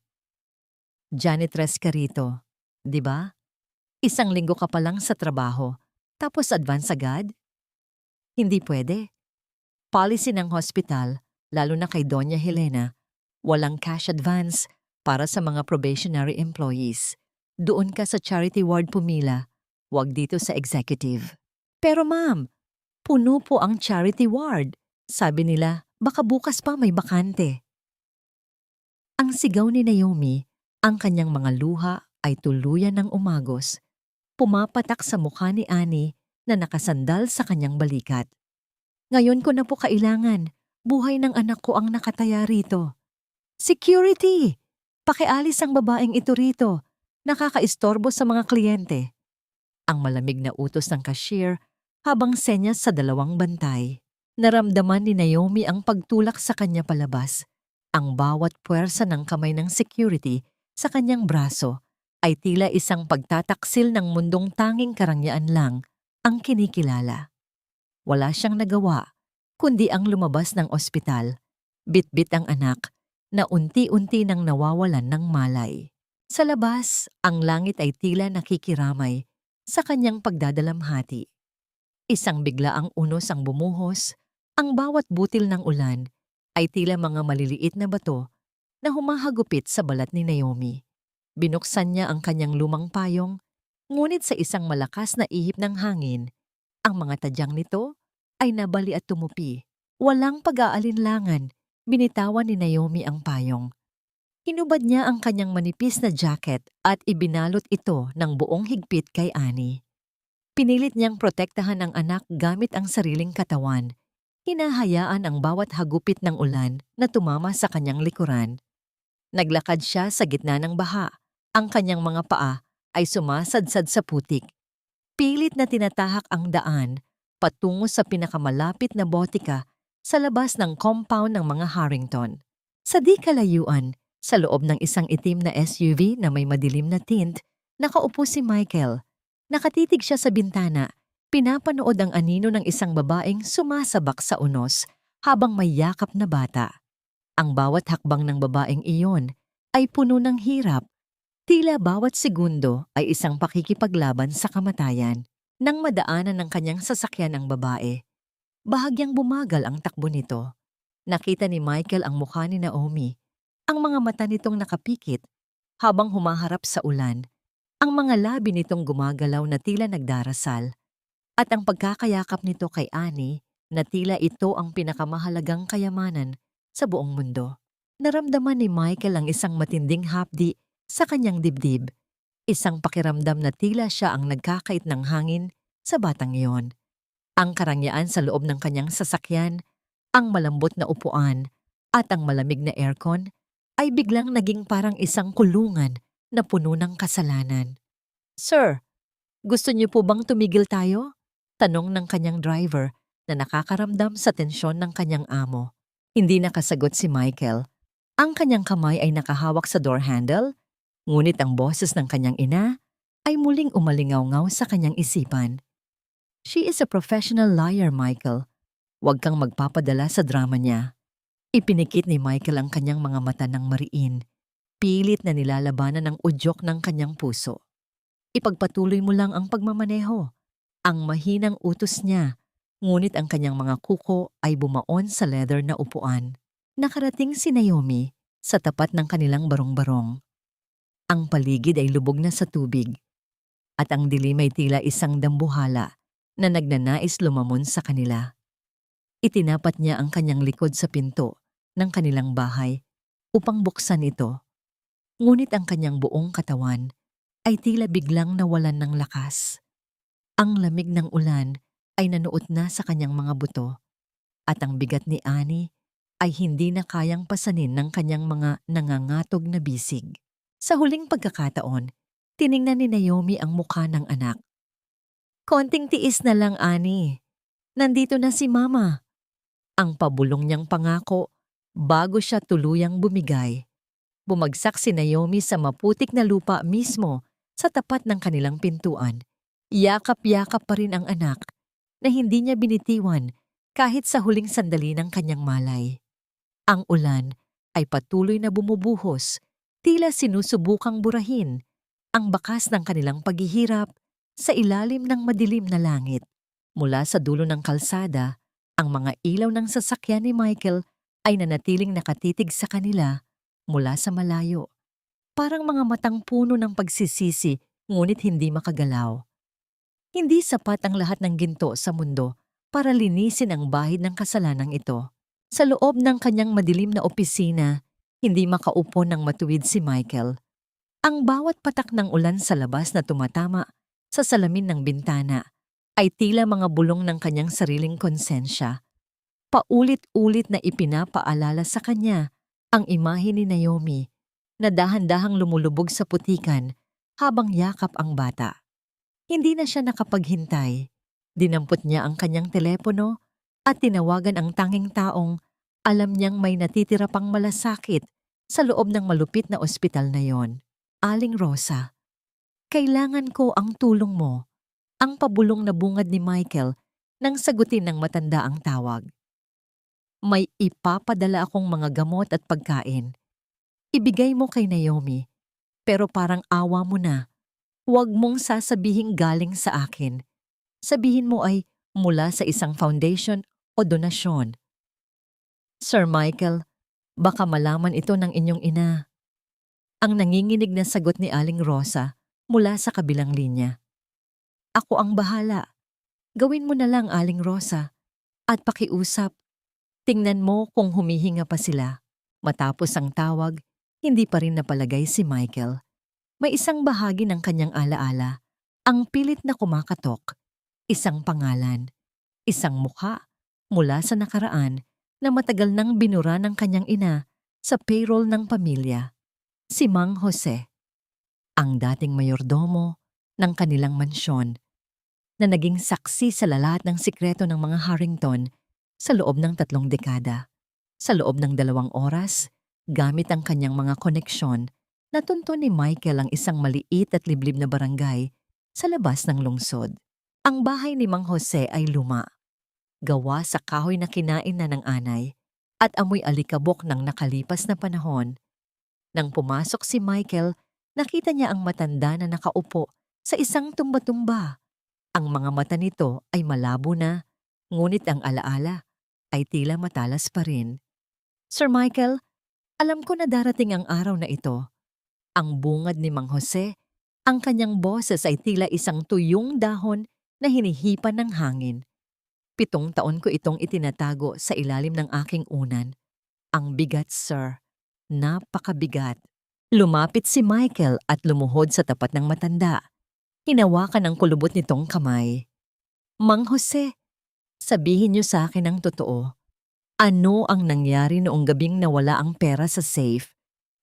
[SPEAKER 1] "Janitress ka rito, di ba? Isang linggo ka pa lang sa trabaho, tapos advance agad? Hindi pwede. Policy ng hospital, lalo na kay Doña Helena, walang cash advance para sa mga probationary employees. Doon ka sa charity ward pumila, wag dito sa executive." "Pero ma'am, puno po ang charity ward. Sabi nila, baka bukas pa may bakante." Ang sigaw ni Naomi, ang kanyang mga luha ay tuluyan ng umagos. Pumapatak sa mukha ni Annie na nakasandal sa kanyang balikat. "Ngayon ko na po kailangan. Buhay ng anak ko ang nakataya rito." "Security! Pakialis ang babaeng ito rito. Nakakaistorbo sa mga kliyente." Ang malamig na utos ng cashier habang senyas sa 2 bantay. Naramdaman ni Naomi ang pagtulak sa kanya palabas. Ang bawat puwersa ng kamay ng security sa kanyang braso ay tila isang pagtataksil ng mundong tanging karangyaan lang ang kinikilala. Wala siyang nagawa, kundi ang lumabas ng ospital, Bitbit ang anak na unti-unti nang nawawalan ng malay. Sa labas, ang langit ay tila nakikiramay sa kanyang pagdadalamhati. Isang biglaang unos ang bumuhos, ang bawat butil ng ulan ay tila mga maliliit na bato na humahagupit sa balat ni Naomi. Binuksan niya ang kanyang lumang payong, ngunit sa isang malakas na ihip ng hangin, ang mga tadyang nito ay nabali at tumupi. Walang pag-aalinlangan, binitawan ni Naomi ang payong. Hinubad niya ang kanyang manipis na jacket at ibinalot ito ng buong higpit kay Annie. Pinilit niyang protektahan ang anak gamit ang sariling katawan. Hinahayaan ang bawat hagupit ng ulan na tumama sa kanyang likuran. Naglakad siya sa gitna ng baha. Ang kanyang mga paa ay sumasadsad sa putik. Pilit na tinatahak ang daan patungo sa pinakamalapit na botika sa labas ng compound ng mga Harrington. Sa di kalayuan, sa loob ng isang itim na SUV na may madilim na tint, nakaupo si Michael. Nakatitig siya sa bintana, pinapanood ang anino ng isang babaeng sumasabak sa unos habang may yakap na bata. Ang bawat hakbang ng babaeng iyon ay puno ng hirap. Tila bawat segundo ay isang pakikipaglaban sa kamatayan. Nang madaanan ng kanyang sasakyan ang babae, bahagyang bumagal ang takbo nito. Nakita ni Michael ang mukha ni Naomi, ang mga mata nitong nakapikit habang humaharap sa ulan. Ang mga labi nitong gumagalaw na tila nagdarasal, at ang pagkakayakap nito kay Annie na tila ito ang pinakamahalagang kayamanan sa buong mundo. Naramdaman ni Michael ang isang matinding hapdi sa kanyang dibdib, isang pakiramdam na tila siya ang nagkakait ng hangin sa batang iyon. Ang karangyaan sa loob ng kanyang sasakyan, ang malambot na upuan, at ang malamig na aircon ay biglang naging parang isang kulungan na puno ng kasalanan. "Sir, gusto niyo po bang tumigil tayo?" Tanong ng kanyang driver na nakakaramdam sa tensyon ng kanyang amo. Hindi nakasagot si Michael. Ang kanyang kamay ay nakahawak sa door handle, ngunit ang boses ng kanyang ina ay muling umalingaw-ngaw sa kanyang isipan. "She is a professional liar, Michael. Huwag kang magpapadala sa drama niya." Ipinikit ni Michael ang kanyang mga mata ng mariin. Pilit na nilalabanan ang udyok ng kanyang puso. "Ipagpatuloy mo lang ang pagmamaneho." Ang mahinang utos niya, ngunit ang kanyang mga kuko ay bumaon sa leather na upuan. Nakarating si Naomi sa tapat ng kanilang barong-barong. Ang paligid ay lubog na sa tubig, at ang dilim ay tila isang dambuhala na nagnanais lumamon sa kanila. Itinapat niya ang kanyang likod sa pinto ng kanilang bahay upang buksan ito. Ngunit ang kanyang buong katawan ay tila biglang nawalan ng lakas. Ang lamig ng ulan ay nanuot na sa kanyang mga buto, at ang bigat ni Annie ay hindi na kayang pasanin ng kanyang mga nangangatog na bisig. Sa huling pagkakataon, tiningnan ni Naomi ang mukha ng anak. "Konting tiis na lang, Annie. Nandito na si Mama." Ang pabulong niyang pangako bago siya tuluyang bumigay. Bumagsak si Naomi sa maputik na lupa mismo sa tapat ng kanilang pintuan. Yakap-yakap pa rin ang anak na hindi niya binitiwan kahit sa huling sandali ng kanyang malay. Ang ulan ay patuloy na bumubuhos, tila sinusubukang burahin ang bakas ng kanilang paghihirap sa ilalim ng madilim na langit. Mula sa dulo ng kalsada, ang mga ilaw ng sasakyan ni Michael ay nanatiling nakatitig sa kanila mula sa malayo. Parang mga matang puno ng pagsisisi, ngunit hindi makagalaw. Hindi sapat ang lahat ng ginto sa mundo para linisin ang bahid ng kasalanang ito. Sa loob ng kanyang madilim na opisina, hindi makaupo ng matuwid si Michael. Ang bawat patak ng ulan sa labas na tumatama sa salamin ng bintana ay tila mga bulong ng kanyang sariling konsensya. Paulit-ulit na ipinapaalala sa kanya ang imahe ni Naomi na dahan-dahang lumulubog sa putikan habang yakap ang bata. Hindi na siya nakapaghintay. Dinampot niya ang kanyang telepono at tinawagan ang tanging taong alam niyang may natitira pang malasakit sa loob ng malupit na ospital na yon. "Aling Rosa, kailangan ko ang tulong mo." Ang pabulong na bungad ni Michael nang sagutin ng matanda ang tawag. May ipapadala akong mga gamot at pagkain. Ibigay mo kay Naomi, pero parang awa mo na. Huwag mong sasabihing galing sa akin. Sabihin mo ay mula sa isang foundation o donasyon. Sir Michael, baka malaman ito ng inyong ina. Ang nanginginig na sagot ni Aling Rosa mula sa kabilang linya. Ako ang bahala. Gawin mo na lang, Aling Rosa. At pakiusap. Tingnan mo kung humihinga pa sila. Matapos ang tawag, hindi pa rin napalagay si Michael. May isang bahagi ng kanyang alaala, ang pilit na kumakatok. Isang pangalan, isang mukha mula sa nakaraan na matagal nang binura ng kanyang ina sa payroll ng pamilya. Si Mang Jose, ang dating mayordomo ng kanilang mansyon na naging saksi sa lahat ng sikreto ng mga Harrington sa loob ng 3 dekada. Sa loob ng 2 oras, gamit ang kanyang mga koneksyon, natunto ni Michael ang isang maliit at liblib na barangay sa labas ng lungsod. Ang bahay ni Mang Jose ay luma, gawa sa kahoy na kinain na ng anay at amoy alikabok ng nakalipas na panahon. Nang pumasok si Michael, nakita niya ang matanda na nakaupo sa isang tumba-tumba. Ang mga mata nito ay malabo na, ngunit ang alaala ay tila matalas pa rin. Sir Michael, alam ko na darating ang araw na ito. Ang bungad ni Mang Jose, ang kanyang boses ay tila isang tuyong dahon na hinihipan ng hangin. 7 taon ko itong itinatago sa ilalim ng aking unan. Ang bigat, sir. Napakabigat. Lumapit si Michael at lumuhod sa tapat ng matanda. Hinawakan ang kulubot nitong kamay. Mang Jose, sabihin niyo sa akin ang totoo. Ano ang nangyari noong gabing nawala ang pera sa safe?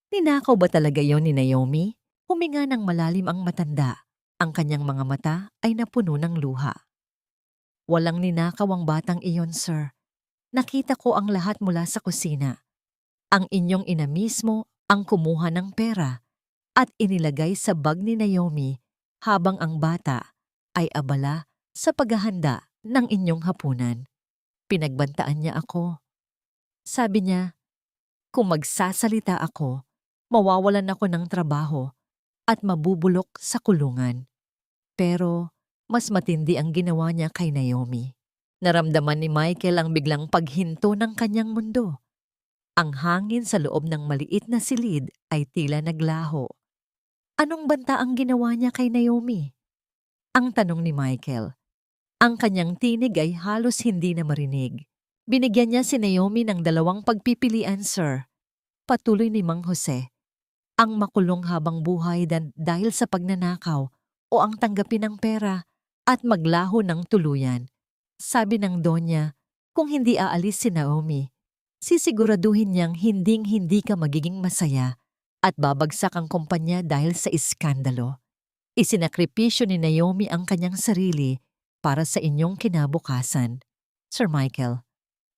[SPEAKER 1] Ninakaw ba talaga yon ni Naomi? Huminga ng malalim ang matanda. Ang kanyang mga mata ay napuno ng luha. Walang ninakaw ang batang iyon, sir. Nakita ko ang lahat mula sa kusina. Ang inyong ina mismo ang kumuha ng pera at inilagay sa bag ni Naomi habang ang bata ay abala sa paghahanda ng inyong hapunan. Pinagbantaan niya ako. Sabi niya, kung magsasalita ako, mawawalan ako ng trabaho at mabubulok sa kulungan. Pero mas matindi ang ginawa niya kay Naomi. Naramdaman ni Michael ang biglang paghinto ng kanyang mundo. Ang hangin sa loob ng maliit na silid ay tila naglaho. Anong banta ang ginawa niya kay Naomi? Ang tanong ni Michael. Ang kanyang tinig ay halos hindi na marinig. Binigyan niya si Naomi ng 2 pagpipilian, sir. Patuloy ni Mang Jose. Ang makulong habang buhay dahil sa pagnanakaw o ang tanggapin ng pera at maglaho ng tuluyan. Sabi ng Donya, kung hindi aalis si Naomi, sisiguraduhin niyang hinding-hindi ka magiging masaya at babagsak ang kumpanya dahil sa iskandalo. Isinakripisyo ni Naomi ang kanyang sarili para sa inyong kinabukasan. Sir Michael,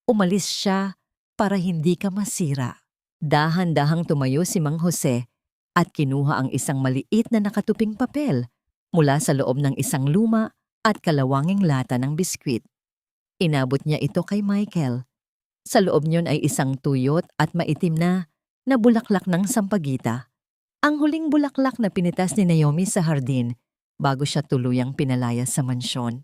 [SPEAKER 1] umalis siya para hindi ka masira. Dahan-dahang tumayo si Mang Jose at kinuha ang isang maliit na nakatuping papel mula sa loob ng isang luma at kalawanging lata ng biskwit. Inabot niya ito kay Michael. Sa loob niyon ay isang tuyot at maitim na bulaklak ng sampagita. Ang huling bulaklak na pinitas ni Naomi sa hardin bago siya tuluyang pinalaya sa mansyon.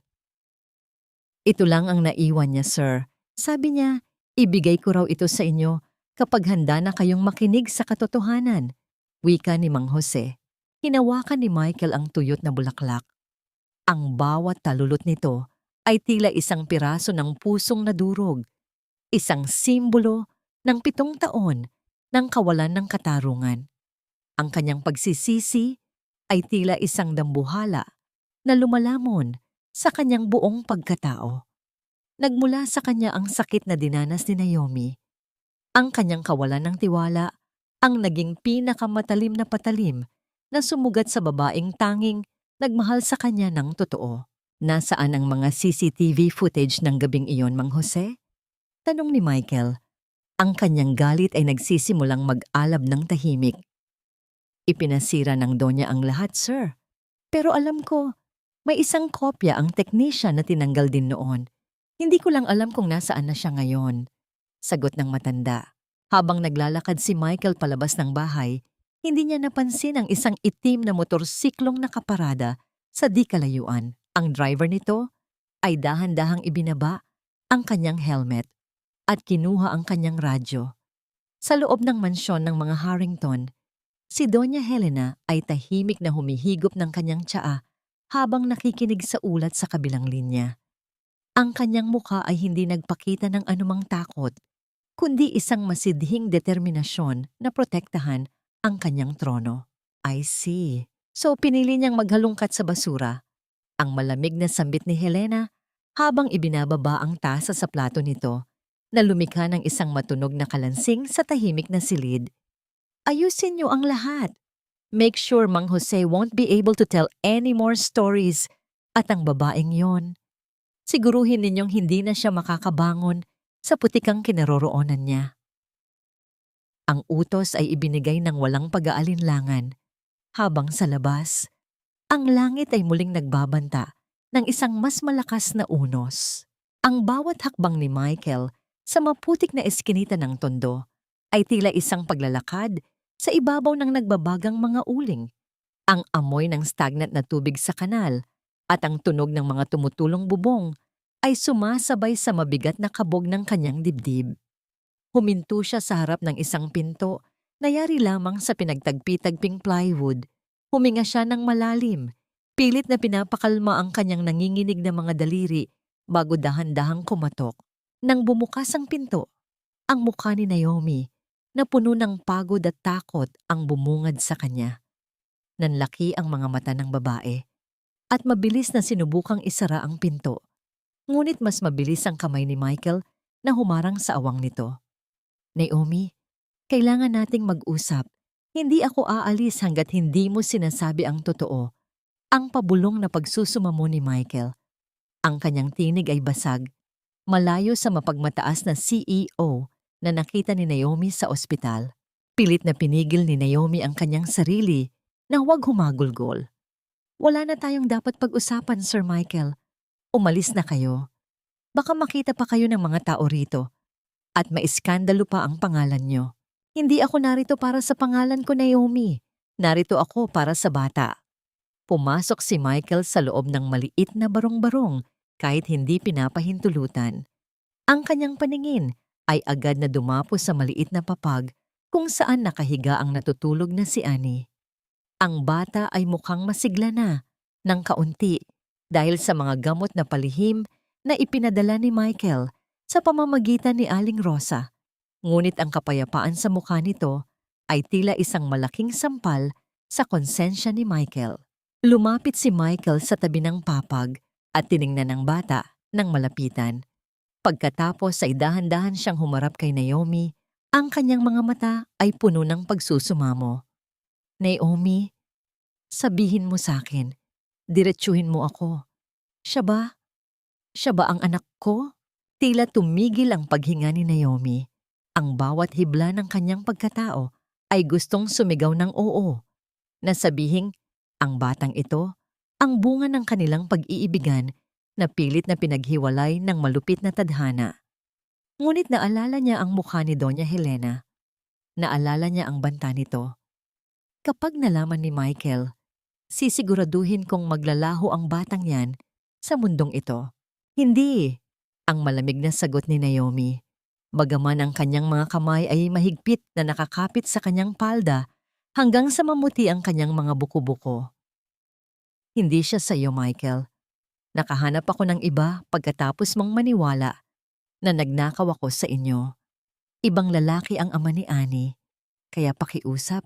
[SPEAKER 1] Ito lang ang naiwan niya, sir. Sabi niya, ibigay ko raw ito sa inyo kapag handa na kayong makinig sa katotohanan. Wika ni Mang Jose. Hinawakan ni Michael ang tuyot na bulaklak. Ang bawat talulot nito ay tila isang piraso ng pusong nadurog. Isang simbolo ng 7 taon ng kawalan ng katarungan. Ang kanyang pagsisisi ay tila isang dambuhala na lumalamon sa kanyang buong pagkatao. Nagmula sa kanya ang sakit na dinanas ni Naomi. Ang kanyang kawalan ng tiwala ang naging pinakamatalim na patalim na sumugat sa babaeng tanging nagmahal sa kanya ng totoo. Nasaan ang mga CCTV footage ng gabing iyon, Mang Jose? Tanong ni Michael. Ang kanyang galit ay nagsisimulang mag-alab ng tahimik. Ipinasira ng Donya ang lahat, sir. Pero alam ko, may isang kopya ang technician na tinanggal din noon. Hindi ko lang alam kung nasaan na siya ngayon. sagot ng matanda. Habang naglalakad si Michael palabas ng bahay, hindi niya napansin ang isang itim na motorsiklong nakaparada sa di kalayuan. Ang driver nito ay dahan-dahang ibinaba ang kanyang helmet at kinuha ang kanyang radyo. Sa loob ng mansyon ng mga Harrington, si Doña Helena ay tahimik na humihigop ng kanyang tsaa habang nakikinig sa ulat sa kabilang linya. Ang kanyang mukha ay hindi nagpakita ng anumang takot, kundi isang masidhing determinasyon na protektahan ang kanyang trono. I see. So pinili niyang maghalungkat sa basura. Ang malamig na sambit ni Helena habang ibinababa ang tasa sa plato nito na lumikha ng isang matunog na kalansing sa tahimik na silid. Ayusin niyo ang lahat. Make sure Mang Jose won't be able to tell any more stories. At ang babaeng yon, siguruhin ninyong hindi na siya makakabangon sa putikang kinaroroonan niya. Ang utos ay ibinigay ng walang pag-aalinlangan, habang sa labas, ang langit ay muling nagbabanta ng isang mas malakas na unos. Ang bawat hakbang ni Michael sa maputik na eskinita ng tondo ay tila isang paglalakad sa ibabaw ng nagbabagang mga uling. Ang amoy ng stagnant na tubig sa kanal at ang tunog ng mga tumutulong bubong ay sumasabay sa mabigat na kabog ng kanyang dibdib. Huminto siya sa harap ng isang pinto na yari lamang sa pinagtagpi-tagping plywood. Huminga siya ng malalim, pilit na pinapakalma ang kanyang nanginginig na mga daliri bago dahan-dahang kumatok. Nang bumukas ang pinto, ang mukha ni Naomi na puno ng pagod at takot ang bumungad sa kanya. Nanlaki ang mga mata ng babae at mabilis na sinubukang isara ang pinto. Ngunit mas mabilis ang kamay ni Michael na humarang sa awang nito. Naomi, kailangan nating mag-usap. Hindi ako aalis hanggat hindi mo sinasabi ang totoo. Ang pabulong na pagsusumamo ni Michael. Ang kanyang tinig ay basag, malayo sa mapagmataas na CEO na nakita ni Naomi sa ospital. Pilit na pinigil ni Naomi ang kanyang sarili na huwag humagulgol. Wala na tayong dapat pag-usapan, Sir Michael. Umalis na kayo. Baka makita pa kayo ng mga tao rito at maiskandalo pa ang pangalan nyo. Hindi ako narito para sa pangalan ko, Naomi. Narito ako para sa bata. Pumasok si Michael sa loob ng maliit na barong-barong kahit hindi pinapahintulutan. Ang kanyang paningin ay agad na dumapo sa maliit na papag kung saan nakahiga ang natutulog na si Annie. Ang bata ay mukhang masigla na ng kaunti dahil sa mga gamot na palihim na ipinadala ni Michael sa pamamagitan ni Aling Rosa. Ngunit ang kapayapaan sa mukha nito ay tila isang malaking sampal sa konsensya ni Michael. Lumapit si Michael sa tabi ng papag at tiningnan ng bata ng malapitan. Pagkatapos ay dahan-dahan siyang humarap kay Naomi, ang kanyang mga mata ay puno ng pagsusumamo. Naomi, sabihin mo sa akin, diretsuhin mo ako. Siya ba? Siya ba ang anak ko? Tila tumigil ang paghinga ni Naomi. Ang bawat hibla ng kanyang pagkatao ay gustong sumigaw ng oo. Nasabihing, ang batang ito, ang bunga ng kanilang pag-iibigan na pilit na pinaghiwalay ng malupit na tadhana. Ngunit naalala niya ang mukha ni Doña Helena. Naalala niya ang banta nito. Kapag nalaman ni Michael, sisiguraduhin kong maglalaho ang batang yan sa mundong ito. Hindi, ang malamig na sagot ni Naomi. Bagaman ang kanyang mga kamay ay mahigpit na nakakapit sa kanyang palda hanggang sa mamuti ang kanyang mga buko-buko. Hindi siya sa iyo, Michael. Nakahanap ako ng iba pagkatapos mong maniwala na nagnakaw ako sa inyo. Ibang lalaki ang ama ni Annie, kaya pakiusap,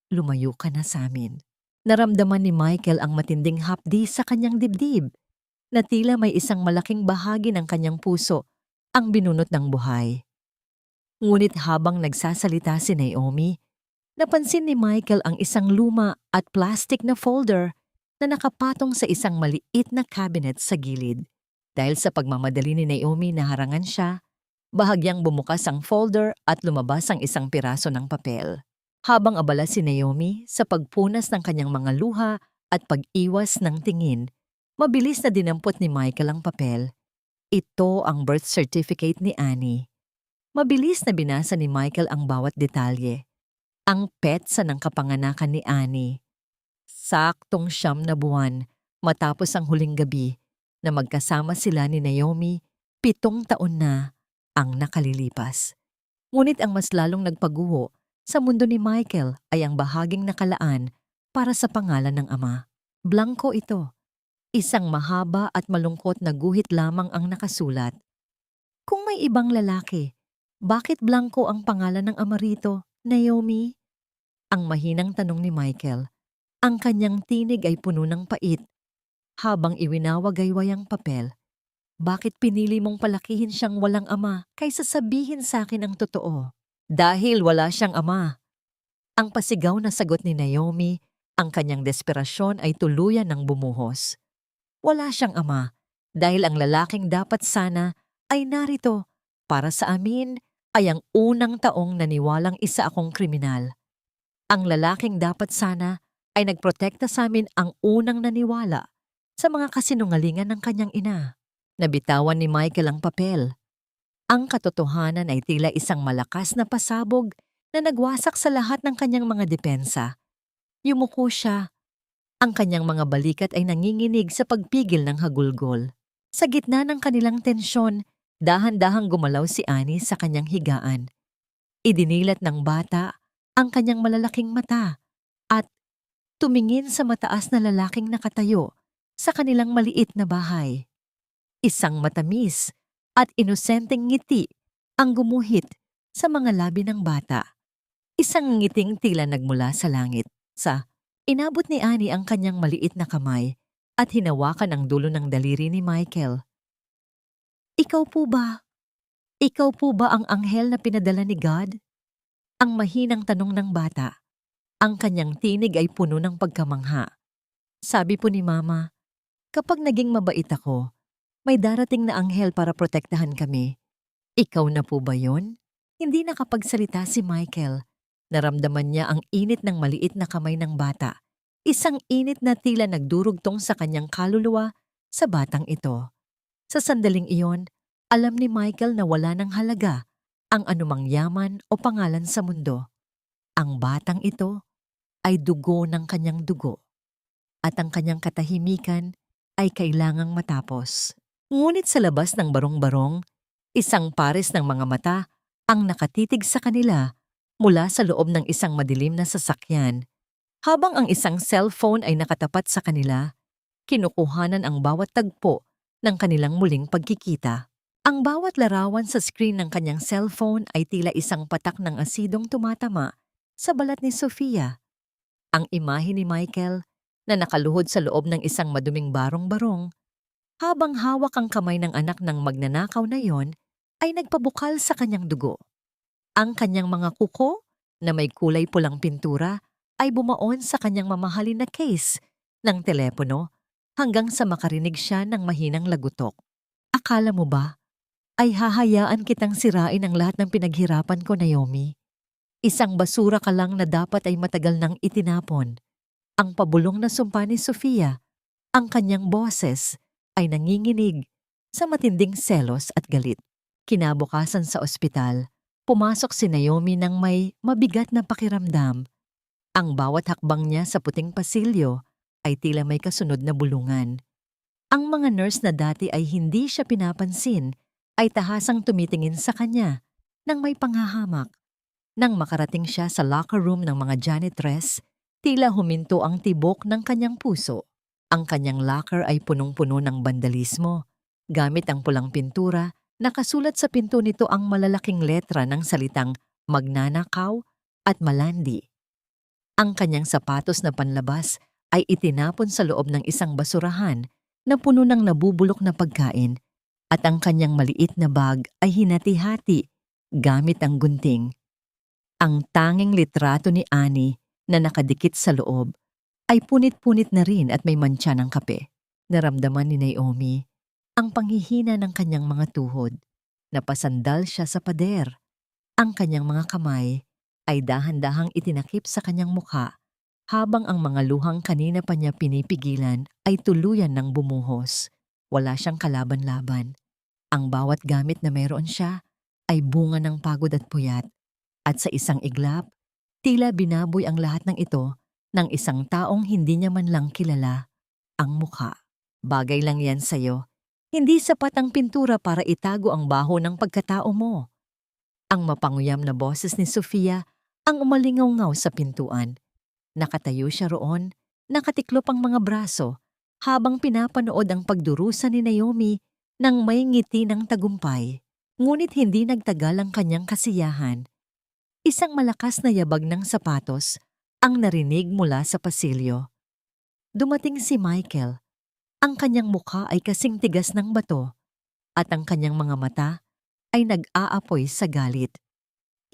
[SPEAKER 1] lumayo ka na sa amin. Naramdaman ni Michael ang matinding hapdi sa kanyang dibdib, na tila may isang malaking bahagi ng kanyang puso ang binunot ng buhay. Ngunit habang nagsasalita si Naomi, napansin ni Michael ang isang luma at plastic na folder na nakapatong sa isang maliit na cabinet sa gilid. Dahil sa pagmamadali ni Naomi na harangan siya, bahagyang bumukas ang folder at lumabas ang isang piraso ng papel. Habang abala si Naomi sa pagpunas ng kanyang mga luha at pag-iwas ng tingin, mabilis na dinampot ni Michael ang papel. Ito ang birth certificate ni Annie. Mabilis na binasa ni Michael ang bawat detalye. Ang petsa ng kapanganakan ni Annie. Saktong 9 na buwan matapos ang huling gabi na magkasama sila ni Naomi, 7 taon na ang nakalilipas. Ngunit ang mas lalong nagpaguho sa mundo ni Michael ay ang bahaging nakalaan para sa pangalan ng ama. Blanko ito. Isang mahaba at malungkot na guhit lamang ang nakasulat. Kung may ibang lalaki, bakit blanko ang pangalan ng ama rito, Naomi? Ang mahinang tanong ni Michael. Ang kanyang tinig ay puno ng pait. Habang iwinawagayway ang papel, bakit pinili mong palakihin siyang walang ama kaysa sabihin sa akin ang totoo? Dahil wala siyang ama. Ang pasigaw na sagot ni Naomi, ang kanyang desperasyon ay tuluyan ng bumuhos. Wala siyang ama dahil ang lalaking dapat sana ay narito para sa amin ay ang unang taong naniwalang isa akong kriminal. Ang lalaking dapat sana ay nagprotekta sa amin ang unang naniwala sa mga kasinungalingan ng kanyang ina. Nabitawan ni Michael ang papel. Ang katotohanan ay tila isang malakas na pasabog na nagwasak sa lahat ng kanyang mga depensa. Yumuko siya. Ang kanyang mga balikat ay nanginginig sa pagpigil ng hagulgol. Sa gitna ng kanilang tensyon, dahan-dahang gumalaw si Annie sa kanyang higaan. Idinilat ng bata ang kanyang malalaking mata at tumingin sa mataas na lalaking nakatayo sa kanilang maliit na bahay. Isang matamis at inosenteng ngiti ang gumuhit sa mga labi ng bata. Isang ngiting tila nagmula sa langit. Inabot ni Annie ang kanyang maliit na kamay at hinawakan ang dulo ng daliri ni Michael. Ikaw po ba? Ikaw po ba ang anghel na pinadala ni God? Ang mahinang tanong ng bata. Ang kanyang tinig ay puno ng pagkamangha. Sabi po ni Mama, kapag naging mabait ako, may darating na anghel para protektahan kami. Ikaw na po ba yun? Hindi nakapagsalita si Michael. Naramdaman niya ang init ng maliit na kamay ng bata. Isang init na tila nagdurugtong sa kanyang kaluluwa sa batang ito. Sa sandaling iyon, alam ni Michael na wala ng halaga ang anumang yaman o pangalan sa mundo. Ang batang ito ay dugo ng kanyang dugo at ang kanyang katahimikan ay kailangang matapos. Ngunit sa labas ng barong-barong, isang pares ng mga mata ang nakatitig sa kanila mula sa loob ng isang madilim na sasakyan. Habang ang isang cellphone ay nakatapat sa kanila, kinukuhanan ang bawat tagpo ng kanilang muling pagkikita. Ang bawat larawan sa screen ng kanyang cellphone ay tila isang patak ng asidong tumatama sa balat ni Sofia. Ang imahe ni Michael na nakaluhod sa loob ng isang maduming barong-barong, habang hawak ang kamay ng anak ng magnanakaw na yon, ay nagpabukal sa kanyang dugo. Ang kanyang mga kuko na may kulay pulang pintura ay bumaon sa kanyang mamahalin na case ng telepono hanggang sa makarinig siya ng mahinang lagutok. Akala mo ba ay hahayaan kitang sirain ang lahat ng pinaghirapan ko, Naomi? Isang basura ka lang na dapat ay matagal nang itinapon. Ang pabulong na sumpa ni Sofia, ang kanyang boses ay nanginginig sa matinding selos at galit. Kinabukasan sa ospital, pumasok si Naomi ng may mabigat na pakiramdam. Ang bawat hakbang niya sa puting pasilyo ay tila may kasunod na bulungan. Ang mga nurse na dati ay hindi siya pinapansin ay tahasang tumitingin sa kanya nang may panghahamak. Nang makarating siya sa locker room ng mga janitress, tila huminto ang tibok ng kanyang puso. Ang kanyang locker ay punong-puno ng bandalismo. Gamit ang pulang pintura, nakasulat sa pinto nito ang malalaking letra ng salitang magnanakaw at malandi. Ang kanyang sapatos na panlabas ay itinapon sa loob ng isang basurahan na puno ng nabubulok na pagkain at ang kanyang maliit na bag ay hinati-hati gamit ang gunting. Ang tanging litrato ni Annie na nakadikit sa loob ay punit-punit na rin at may mantsa ng kape. Naramdaman ni Naomi ang panghihina ng kanyang mga tuhod. Napasandal siya sa pader. Ang kanyang mga kamay ay dahan-dahang itinakip sa kanyang mukha habang ang mga luhang kanina pa niya pinipigilan ay tuluyan ng bumuhos. Wala siyang kalaban-laban. Ang bawat gamit na meron siya ay bunga ng pagod at puyat. At sa isang iglap, tila binaboy ang lahat ng ito ng isang taong hindi niya man lang kilala ang mukha. Bagay lang yan sa'yo. Hindi sapat ang pintura para itago ang baho ng pagkatao mo. Ang mapanguyam na boses ni Sofia ang umalingaw-ngaw sa pintuan. Nakatayo siya roon, nakatiklop ang mga braso, habang pinapanood ang pagdurusa ni Naomi ng may ngiti ng tagumpay. Ngunit hindi nagtagal ang kanyang kasiyahan. Isang malakas na yabag ng sapatos ang narinig mula sa pasilyo. Dumating si Michael. Ang kanyang mukha ay kasing tigas ng bato at ang kanyang mga mata ay nag-aapoy sa galit.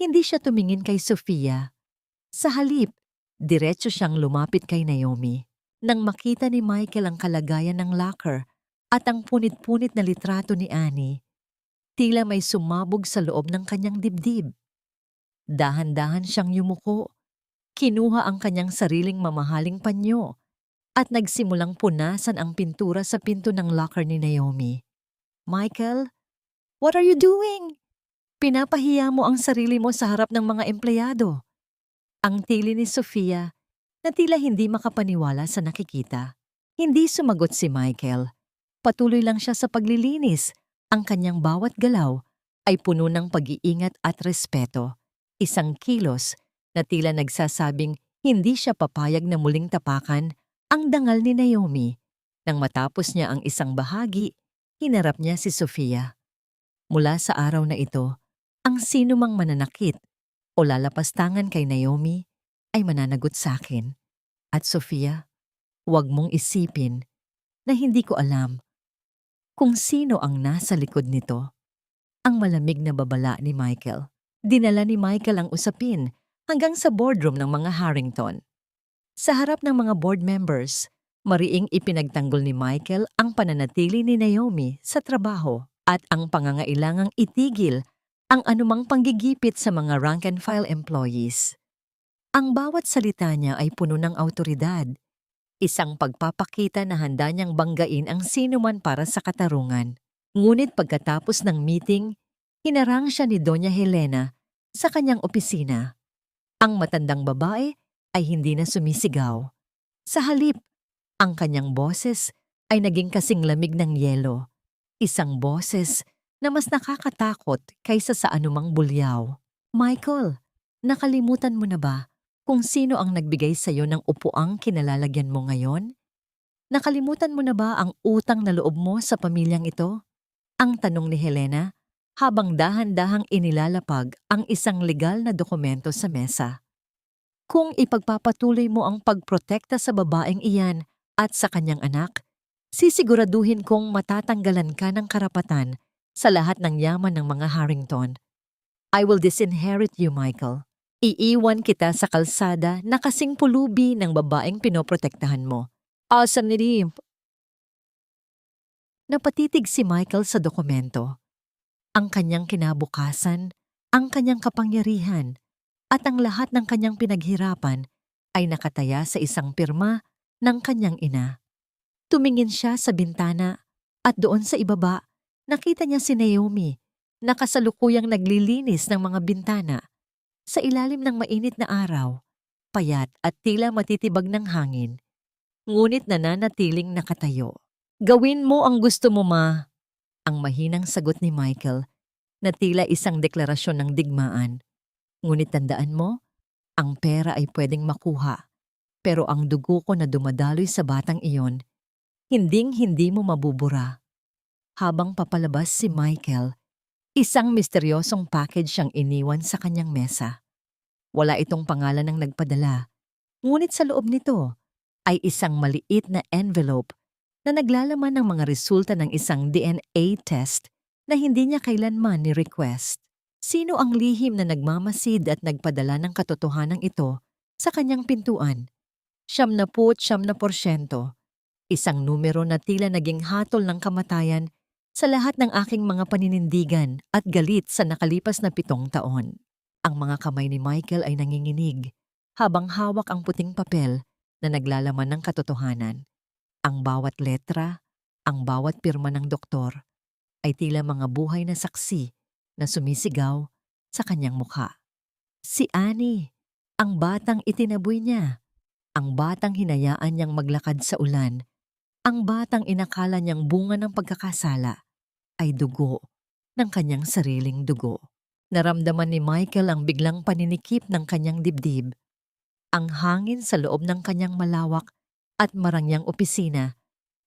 [SPEAKER 1] Hindi siya tumingin kay Sofia. Sa halip, diretso siyang lumapit kay Naomi. Nang makita ni Michael ang kalagayan ng locker at ang punit-punit na litrato ni Annie, tila may sumabog sa loob ng kanyang dibdib. Dahan-dahan siyang yumuko. Kinuha ang kanyang sariling mamahaling panyo at nagsimulang punasan ang pintura sa pinto ng locker ni Naomi. Michael, what are you doing? Pinapahiya mo ang sarili mo sa harap ng mga empleyado. Ang tili ni Sofia na tila hindi makapaniwala sa nakikita. Hindi sumagot si Michael. Patuloy lang siya sa paglilinis. Ang kanyang bawat galaw ay puno ng pag-iingat at respeto. Isang kilos na tila nagsasabing hindi siya papayag na muling tapakan ang dangal ni Naomi. Nang matapos niya ang isang bahagi, hinarap niya si Sofia. Mula sa araw na ito, ang sino mang mananakit o lalapastangan kay Naomi ay mananagot sa akin. At Sofia, huwag mong isipin na hindi ko alam kung sino ang nasa likod nito. Ang malamig na babala ni Michael. Dinala ni Michael ang usapin hanggang sa boardroom ng mga Harrington. Sa harap ng mga board members, mariing ipinagtanggol ni Michael ang pananatili ni Naomi sa trabaho at ang pangangailangang itigil ang anumang panggigipit sa mga rank-and-file employees. Ang bawat salita niya ay puno ng awtoridad, isang pagpapakita na handa niyang banggain ang sinuman para sa katarungan. Ngunit pagkatapos ng meeting, hinarang siya ni Doña Helena sa kanyang opisina. Ang matandang babae ay hindi na sumisigaw. Sa halip, ang kanyang boses ay naging kasing lamig ng yelo. Isang boses na mas nakakatakot kaysa sa anumang bulyaw. Michael, nakalimutan mo na ba kung sino ang nagbigay sa iyo ng upuang kinalalagyan mo ngayon? Nakalimutan mo na ba ang utang na loob mo sa pamilyang ito? Ang tanong ni Helena habang dahan-dahang inilalapag ang isang legal na dokumento sa mesa. Kung ipagpapatuloy mo ang pagprotekta sa babaeng iyan at sa kanyang anak, sisiguraduhin kong matatanggalan ka ng karapatan sa lahat ng yaman ng mga Harrington. I will disinherit you, Michael. Iiwan kita sa kalsada na kasing pulubi ng babaeng pinoprotektahan mo. Awesome ni Napatitig si Michael sa dokumento. Ang kanyang kinabukasan, ang kanyang kapangyarihan, at ang lahat ng kanyang pinaghirapan ay nakataya sa isang pirma ng kanyang ina. Tumingin siya sa bintana at doon sa ibaba, nakita niya si Naomi na kasalukuyang naglilinis ng mga bintana. Sa ilalim ng mainit na araw, payat at tila matitibag ng hangin, ngunit nananatiling nakatayo. Gawin mo ang gusto mo, ma. Ang mahinang sagot ni Michael na tila isang deklarasyon ng digmaan. Ngunit tandaan mo, ang pera ay pwedeng makuha, pero ang dugo ko na dumadaloy sa batang iyon, hinding-hindi mo mabubura. Habang papalabas si Michael, isang misteryosong package siyang iniwan sa kanyang mesa. Wala itong pangalan ng nagpadala, ngunit sa loob nito ay isang maliit na envelope na naglalaman ng mga resulta ng isang DNA test na hindi niya kailanman ni-request. Sino ang lihim na nagmamasid at nagpadala ng katotohanan ito sa kanyang pintuan? 99%, isang numero na tila naging hatol ng kamatayan sa lahat ng aking mga paninindigan at galit sa nakalipas na 7 taon. Ang mga kamay ni Michael ay nanginginig habang hawak ang puting papel na naglalaman ng katotohanan. Ang bawat letra, ang bawat pirma ng doktor ay tila mga buhay na saksi na sumisigaw sa kanyang mukha. Si Annie, ang batang itinaboy niya, ang batang hinayaan niyang maglakad sa ulan, ang batang inakala niyang bunga ng pagkakasala ay dugo ng kanyang sariling dugo. Naramdaman ni Michael ang biglang paninikip ng kanyang dibdib. Ang hangin sa loob ng kanyang malawak at marangyang opisina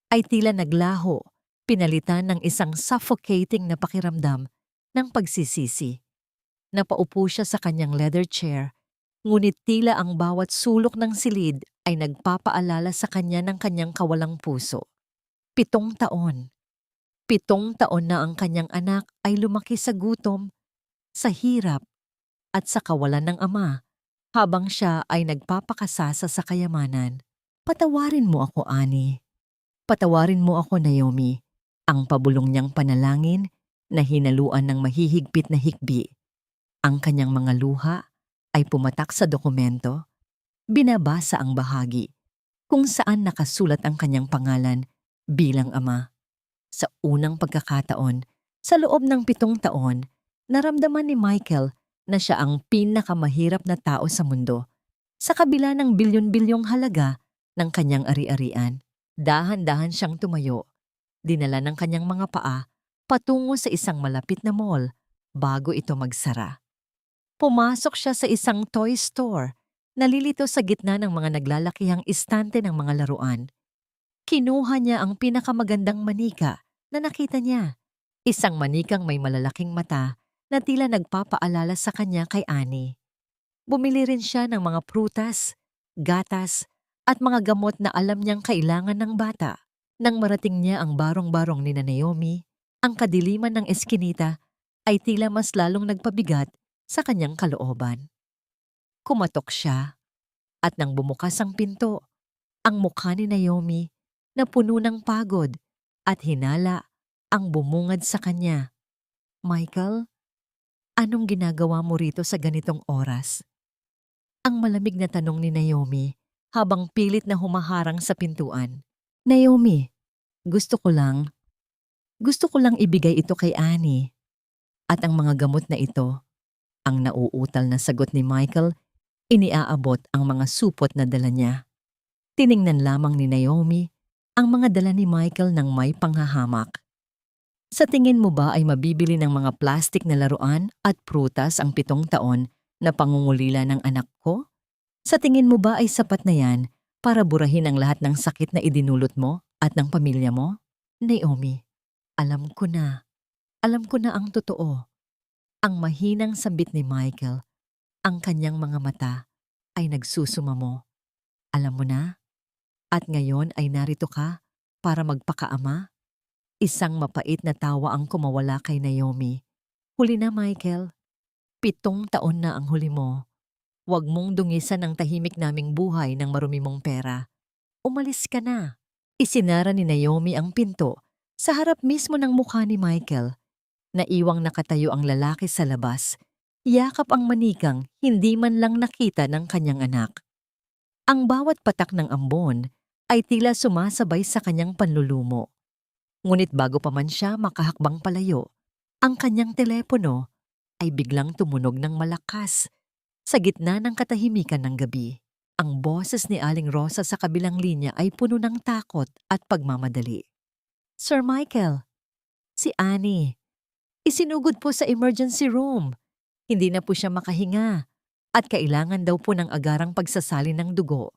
[SPEAKER 1] ay tila naglaho, pinalitan ng isang suffocating na pakiramdam ng pagsisisi. Napaupo siya sa kanyang leather chair, ngunit tila ang bawat sulok ng silid ay nagpapaalala sa kanya ng kanyang kawalang puso. 7 taon. 7 taon na ang kanyang anak ay lumaki sa gutom, sa hirap, at sa kawalan ng ama, habang siya ay nagpapakasasa sa kayamanan. Patawarin mo ako, Annie. Patawarin mo ako, Naomi. Ang pabulong niyang panalangin na hinaluan ng mahihigpit na hikbi. Ang kanyang mga luha ay pumatak sa dokumento. Binabasa ang bahagi kung saan nakasulat ang kanyang pangalan bilang ama. Sa unang pagkakataon, sa loob ng 7 taon, naramdaman ni Michael na siya ang pinakamahirap na tao sa mundo. Sa kabila ng bilyon-bilyong halaga ng kanyang ari-arian, dahan-dahan siyang tumayo. Dinala ng kanyang mga paa patungo sa isang malapit na mall bago ito magsara. Pumasok siya sa isang toy store, nalilito sa gitna ng mga naglalakihang istante ng mga laruan. Kinuha niya ang pinakamagandang manika na nakita niya. Isang manikang may malalaking mata na tila nagpapaalala sa kanya kay Annie. Bumili rin siya ng mga prutas, gatas, at mga gamot na alam niyang kailangan ng bata. Nang marating niya ang barong-barong ni Naomi, ang kadiliman ng eskinita ay tila mas lalong nagpabigat sa kanyang kalooban. Kumatok siya, at nang bumukas ang pinto, ang mukha ni Naomi na puno ng pagod at hinala ang bumungad sa kanya. Michael, anong ginagawa mo rito sa ganitong oras? Ang malamig na tanong ni Naomi habang pilit na humaharang sa pintuan. Naomi, gusto ko lang ibigay ito kay Annie. At ang mga gamot na ito, ang nauutal na sagot ni Michael, iniaabot ang mga supot na dala niya. Tiningnan lamang ni Naomi ang mga dala ni Michael ng may panghahamak. Sa tingin mo ba ay mabibili ng mga plastik na laruan at prutas ang 7 taon na pangungulila ng anak ko? Sa tingin mo ba ay sapat na yan para burahin ang lahat ng sakit na idinulot mo at ng pamilya mo? Naomi, alam ko na ang totoo. Ang mahinang sambit ni Michael, ang kanyang mga mata ay nagsusumamo. Alam mo na? At ngayon ay narito ka para magpakaama? Isang mapait na tawa ang kumawala kay Naomi. Huli na, Michael. 7 taon na ang huli mo. Huwag mong dungisan ang tahimik naming buhay ng marumi mong pera. Umalis ka na. Isinara ni Naomi ang pinto sa harap mismo ng mukha ni Michael. Naiwang nakatayo ang lalaki sa labas. Yakap ang manikang hindi man lang nakita ng kanyang anak. Ang bawat patak ng ambon ay tila sumasabay sa kanyang panlulumo. Ngunit bago pa man siya makahakbang palayo, ang kanyang telepono ay biglang tumunog ng malakas sa gitna ng katahimikan ng gabi. Ang boses ni Aling Rosa sa kabilang linya ay puno ng takot at pagmamadali. Sir Michael, si Annie. Isinugod po sa emergency room. Hindi na po siya makahinga at kailangan daw po ng agarang pagsasalin ng dugo.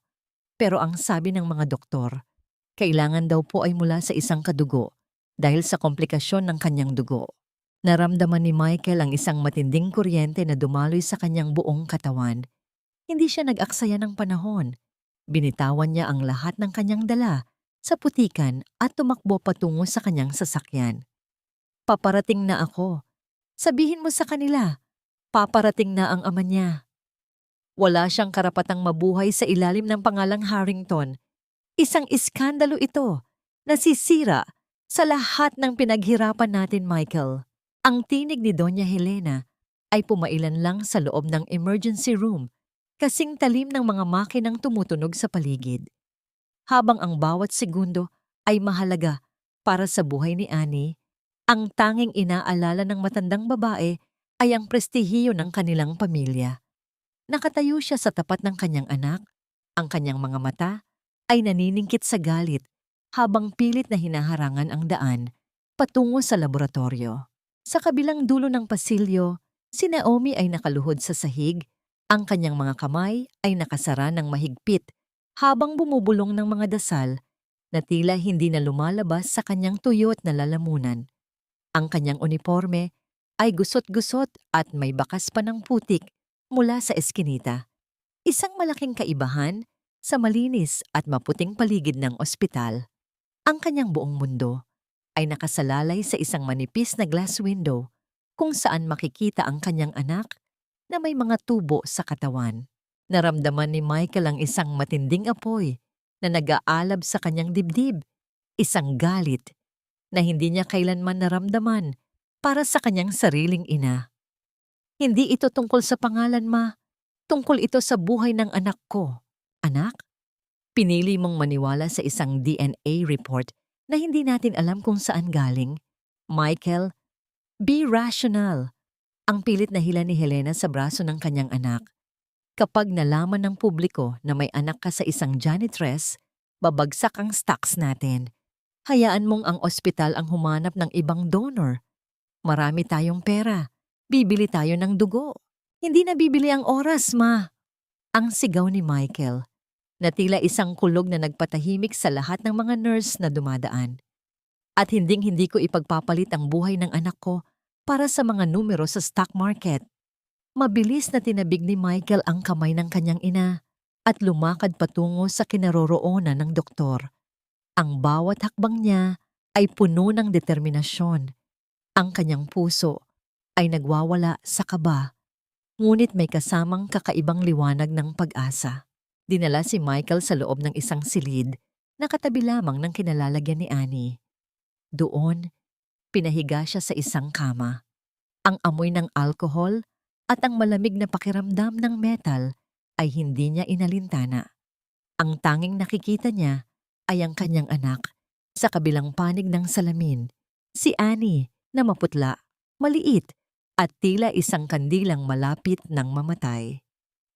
[SPEAKER 1] Pero ang sabi ng mga doktor, kailangan daw po ay mula sa isang kadugo dahil sa komplikasyon ng kanyang dugo. Naramdaman ni Michael ang isang matinding kuryente na dumaloy sa kanyang buong katawan. Hindi siya nag-aksaya ng panahon. Binitawan niya ang lahat ng kanyang dala sa putikan at tumakbo patungo sa kanyang sasakyan. Paparating na ako. Sabihin mo sa kanila, paparating na ang ama niya. Wala siyang karapatang mabuhay sa ilalim ng pangalang Harrington. Isang iskandalo ito, nasisira sa lahat ng pinaghirapan natin, Michael. Ang tinig ni Doña Helena ay pumailan lang sa loob ng emergency room, kasing talim ng mga makinang tumutunog sa paligid. Habang ang bawat segundo ay mahalaga para sa buhay ni Annie, Ang tanging inaalala ng matandang babae ay ang prestihiyo ng kanilang pamilya. Nakatayo siya sa tapat ng kanyang anak, ang kanyang mga mata ay naniningkit sa galit habang pilit na hinaharangan ang daan patungo sa laboratorio. Sa kabilang dulo ng pasilyo, si Naomi ay nakaluhod sa sahig, ang kanyang mga kamay ay nakasara ng mahigpit habang bumubulong ng mga dasal na tila hindi na lumalabas sa kanyang tuyot na lalamunan. Ang kanyang uniforme ay gusot-gusot at may bakas pa ng putik mula sa eskinita. Isang malaking kaibahan sa malinis at maputing paligid ng ospital. Ang kanyang buong mundo ay nakasalalay sa isang manipis na glass window kung saan makikita ang kanyang anak na may mga tubo sa katawan. Naramdaman ni Michael ang isang matinding apoy na nag-aalab sa kanyang dibdib, isang galit na hindi niya kailanman naramdaman para sa kanyang sariling ina. Hindi ito tungkol sa pangalan, Ma. Tungkol ito sa buhay ng anak ko. Anak? Pinili mong maniwala sa isang DNA report na hindi natin alam kung saan galing. Michael, be rational. Ang pilit na hila ni Helena sa braso ng kanyang anak. Kapag nalaman ng publiko na may anak ka sa isang janitress, babagsak ang stocks natin. Hayaan mong ang ospital ang humanap ng ibang donor. Marami tayong pera. Bibili tayo ng dugo. Hindi na bibili ang oras, Ma. Ang sigaw ni Michael, na tila isang kulog na nagpatahimik sa lahat ng mga nurse na dumadaan. At hinding-hindi ko ipagpapalit ang buhay ng anak ko para sa mga numero sa stock market. Mabilis na tinabig ni Michael ang kamay ng kanyang ina at lumakad patungo sa kinaroroonan ng doktor. Ang bawat hakbang niya ay puno ng determinasyon. Ang kanyang puso ay nagwawala sa kaba, ngunit may kasamang kakaibang liwanag ng pag-asa. Dinala si Michael sa loob ng isang silid na katabi lamang ng kinalalagyan ni Annie. Doon, pinahiga siya sa isang kama. Ang amoy ng alkohol at ang malamig na pakiramdam ng metal ay hindi niya inalintana. Ang tanging nakikita niya ay ang kanyang anak sa kabilang panig ng salamin, si Annie na maputla, maliit at tila isang kandilang malapit ng mamatay.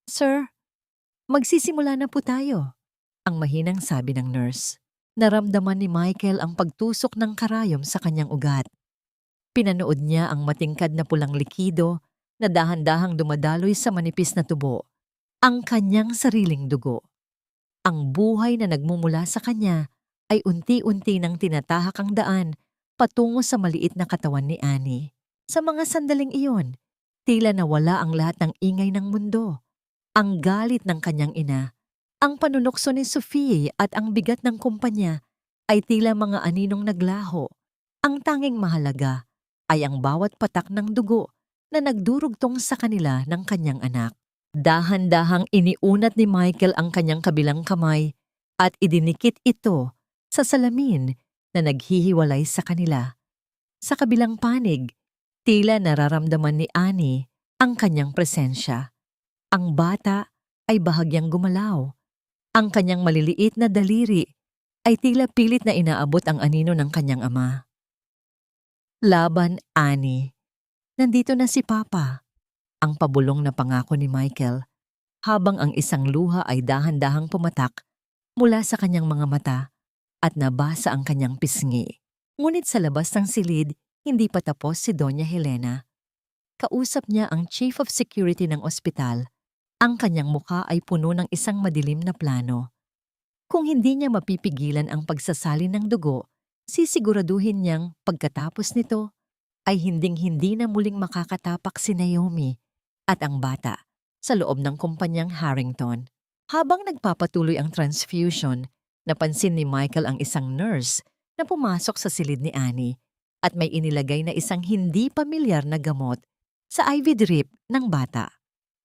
[SPEAKER 1] Sir, magsisimula na po tayo, ang mahinang sabi ng nurse. Naramdaman ni Michael ang pagtusok ng karayom sa kanyang ugat. Pinanood niya ang matingkad na pulang likido na dahan-dahang dumadaloy sa manipis na tubo, ang kanyang sariling dugo. Ang buhay na nagmumula sa kanya ay unti-unti nang tinatahak ang daan patungo sa maliit na katawan ni Annie. Sa mga sandaling iyon, tila nawala ang lahat ng ingay ng mundo. Ang galit ng kanyang ina, ang panunokso ni Sophie at ang bigat ng kumpanya ay tila mga aninong naglaho. Ang tanging mahalaga ay ang bawat patak ng dugo na nagdurugtong sa kanila ng kanyang anak. Dahan-dahang iniunat ni Michael ang kanyang kabilang kamay at idinikit ito sa salamin na naghihiwalay sa kanila. Sa kabilang panig, tila nararamdaman ni Annie ang kanyang presensya. Ang bata ay bahagyang gumalaw. Ang kanyang maliliit na daliri ay tila pilit na inaabot ang anino ng kanyang ama. Laban, Annie. Nandito na si Papa. Ang pabulong na pangako ni Michael, habang ang isang luha ay dahan-dahang pumatak mula sa kanyang mga mata at nabasa ang kanyang pisngi. Ngunit sa labas ng silid, hindi pa tapos si Doña Helena. Kausap niya ang Chief of Security ng ospital. Ang kanyang mukha ay puno ng isang madilim na plano. Kung hindi niya mapipigilan ang pagsasalin ng dugo, sisiguraduhin niyang pagkatapos nito ay hinding-hindi na muling makakatapak si Naomi at ang bata sa loob ng kumpanyang Harrington. Habang nagpapatuloy ang transfusion, napansin ni Michael ang isang nurse na pumasok sa silid ni Annie at may inilagay na isang hindi pamilyar na gamot sa IV drip ng bata.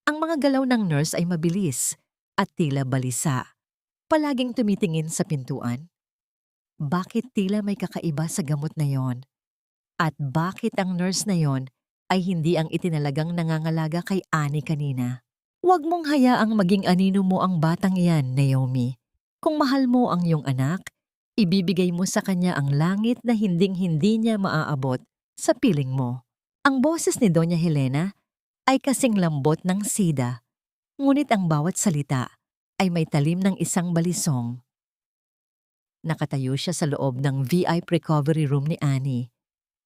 [SPEAKER 1] Ang mga galaw ng nurse ay mabilis at tila balisa. Palaging tumitingin sa pintuan. Bakit tila may kakaiba sa gamot na yon? At bakit ang nurse na yon ay hindi ang itinalagang nangangalaga kay Annie kanina? Huwag mong hayaang maging anino mo ang batang iyan, Naomi. Kung mahal mo ang iyong anak, ibibigay mo sa kanya ang langit na hinding-hindi niya maaabot sa piling mo. Ang boses ni Doña Helena ay kasing lambot ng sida, ngunit ang bawat salita ay may talim ng isang balisong. Nakatayo siya sa loob ng VIP recovery room ni Annie.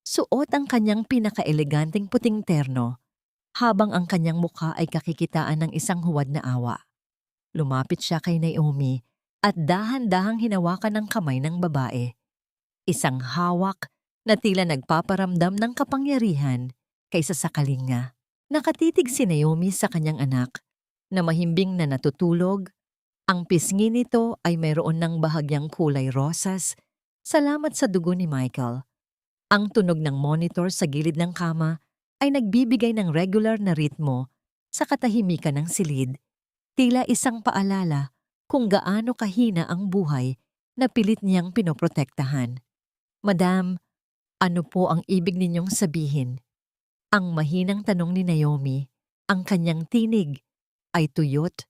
[SPEAKER 1] Suot ang kanyang pinakaeleganting puting terno, habang ang kanyang mukha ay kakikitaan ng isang huwad na awa. Lumapit siya kay Naomi at dahan-dahang hinawakan ng kamay ng babae. Isang hawak na tila nagpaparamdam ng kapangyarihan kaysa sa kalinga. Nakatitig si Naomi sa kanyang anak na mahimbing na natutulog. Ang pisngi nito ay mayroon ng bahagyang kulay rosas, salamat sa dugo ni Michael. Ang tunog ng monitor sa gilid ng kama ay nagbibigay ng regular na ritmo sa katahimikan ng silid, tila isang paalala kung gaano kahina ang buhay na pilit niyang pinoprotektahan. Madam, ano po ang ibig ninyong sabihin? Ang mahinang tanong ni Naomi, ang kanyang tinig ay tuyot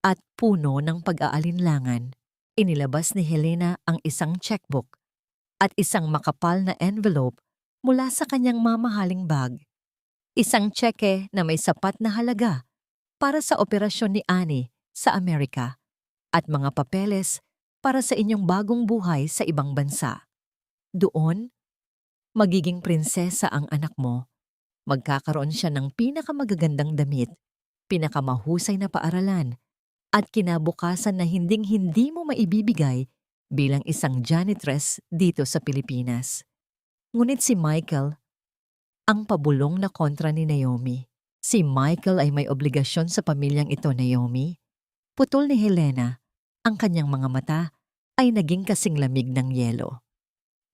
[SPEAKER 1] at puno ng pag-aalinlangan. Inilabas ni Helena ang isang checkbook at isang makapal na envelope mula sa kanyang mamahaling bag. Isang tseke na may sapat na halaga para sa operasyon ni Annie sa Amerika at mga papeles para sa inyong bagong buhay sa ibang bansa. Doon, magiging prinsesa ang anak mo. Magkakaroon siya ng pinakamagagandang damit, pinakamahusay na paaralan, at kinabukasan na hinding-hindi mo maibibigay bilang isang janitress dito sa Pilipinas. Ngunit si Michael, ang pabulong na kontra ni Naomi. Si Michael ay may obligasyon sa pamilyang ito, Naomi. Putol ni Helena, ang kanyang mga mata ay naging kasing lamig ng yelo.